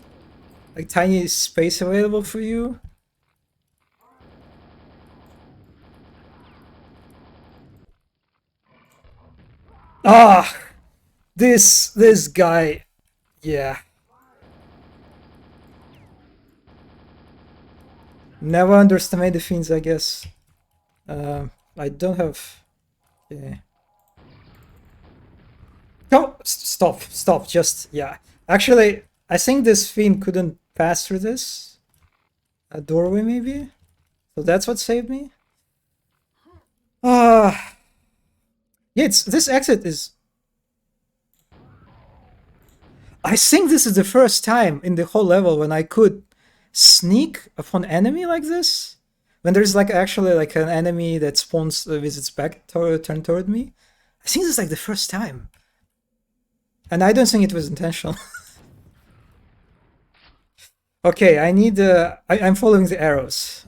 like tiny space available for you. Ah, this guy, yeah. Never underestimate the fiends, I guess. I don't have. Yeah. No, stop. Just yeah. Actually, I think this fiend couldn't pass through this. A doorway, maybe. So that's what saved me. Yeah. This exit is. I think this is the first time in the whole level when I could sneak upon enemy like this. When there's like actually like an enemy that spawns with its back turned toward me. I think this is like the first time. And I don't think it was intentional. Okay, I need I'm following the arrows.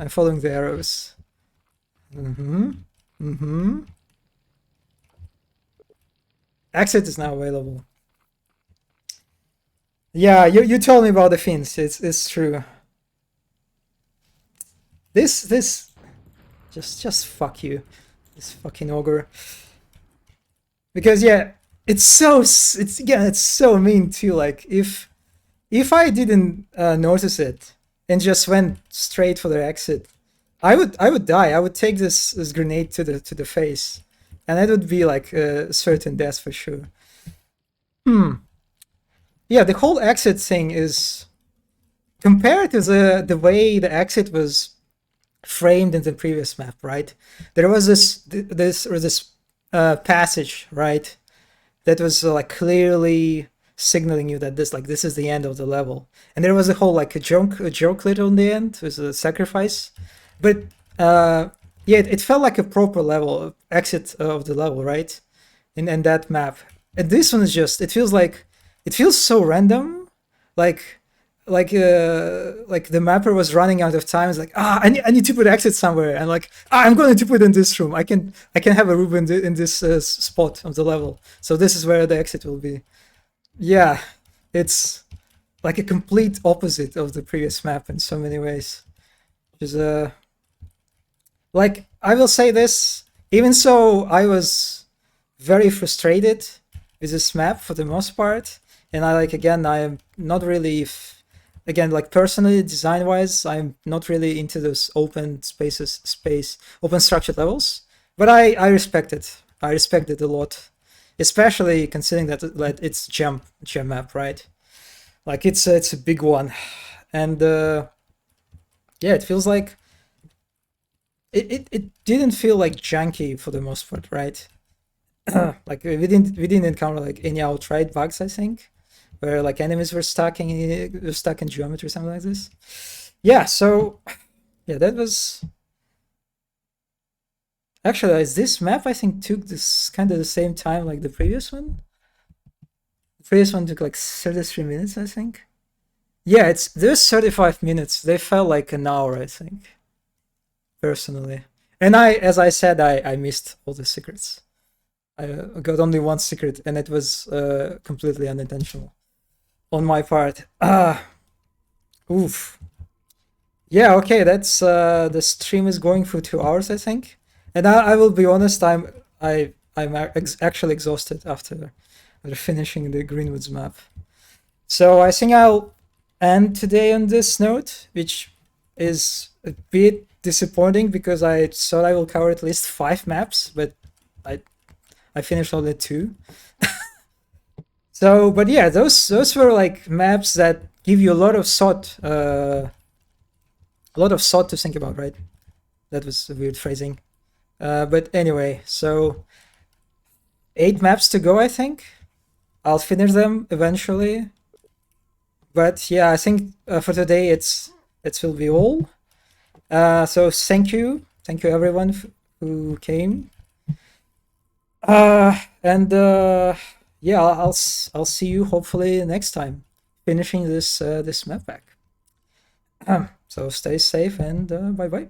Exit is now available. Yeah, you told me about the fins. It's true. This just fuck you. This fucking ogre. Because yeah, it's so mean too. Like if if I didn't notice it and just went straight for the exit, I would die. I would take this grenade to the face, and that would be like a certain death for sure. Yeah, the whole exit thing is compared to the way the exit was framed in the previous map, right? There was this passage, right, that was like clearly signaling you that this is the end of the level, and there was a whole like a joke lit on the end with a sacrifice, but yeah, it felt like a proper level exit of the level, right? In that map, and this one is just it feels so random, like like the mapper was running out of time. It's like, I need to put exit somewhere, and like, I'm going to put in this room. I can have a room in this spot of the level, so this is where the exit will be. Yeah, it's like a complete opposite of the previous map in so many ways. Which is like, I will say this, even so I was very frustrated with this map for the most part, and I like, again, I am not really again, like personally, design wise, I'm not really into those open open structured levels, but I respect it. I respect it a lot, especially considering that like it's gem map, right? Like it's a big one, and yeah, it feels like it didn't feel like janky for the most part, right? Like we didn't encounter like any outright bugs, I think, where like enemies were stuck in geometry or something like this. Yeah, so yeah, that was actually, this map I think took this kind of the same time like the previous one. The previous one took like 33 minutes, I think. Yeah, there's 35 minutes. They felt like an hour, I think, personally. And as I said, I missed all the secrets. I got only one secret, and it was completely unintentional on my part. Oof. Yeah, okay, that's the stream is going for 2 hours, I think. And I will be honest, I'm actually exhausted after finishing the Greenwoods map. So I think I'll end today on this note, which is a bit disappointing because I thought I will cover at least 5 maps, but I finished only 2. So, but yeah, those were like maps that give you a lot of thought to think about, right? That was a weird phrasing. But anyway, so 8 maps to go, I think. I'll finish them eventually. But yeah, I think for today it will be all. So thank you everyone who came. And yeah, I'll see you hopefully next time, finishing this map pack. So stay safe and bye bye.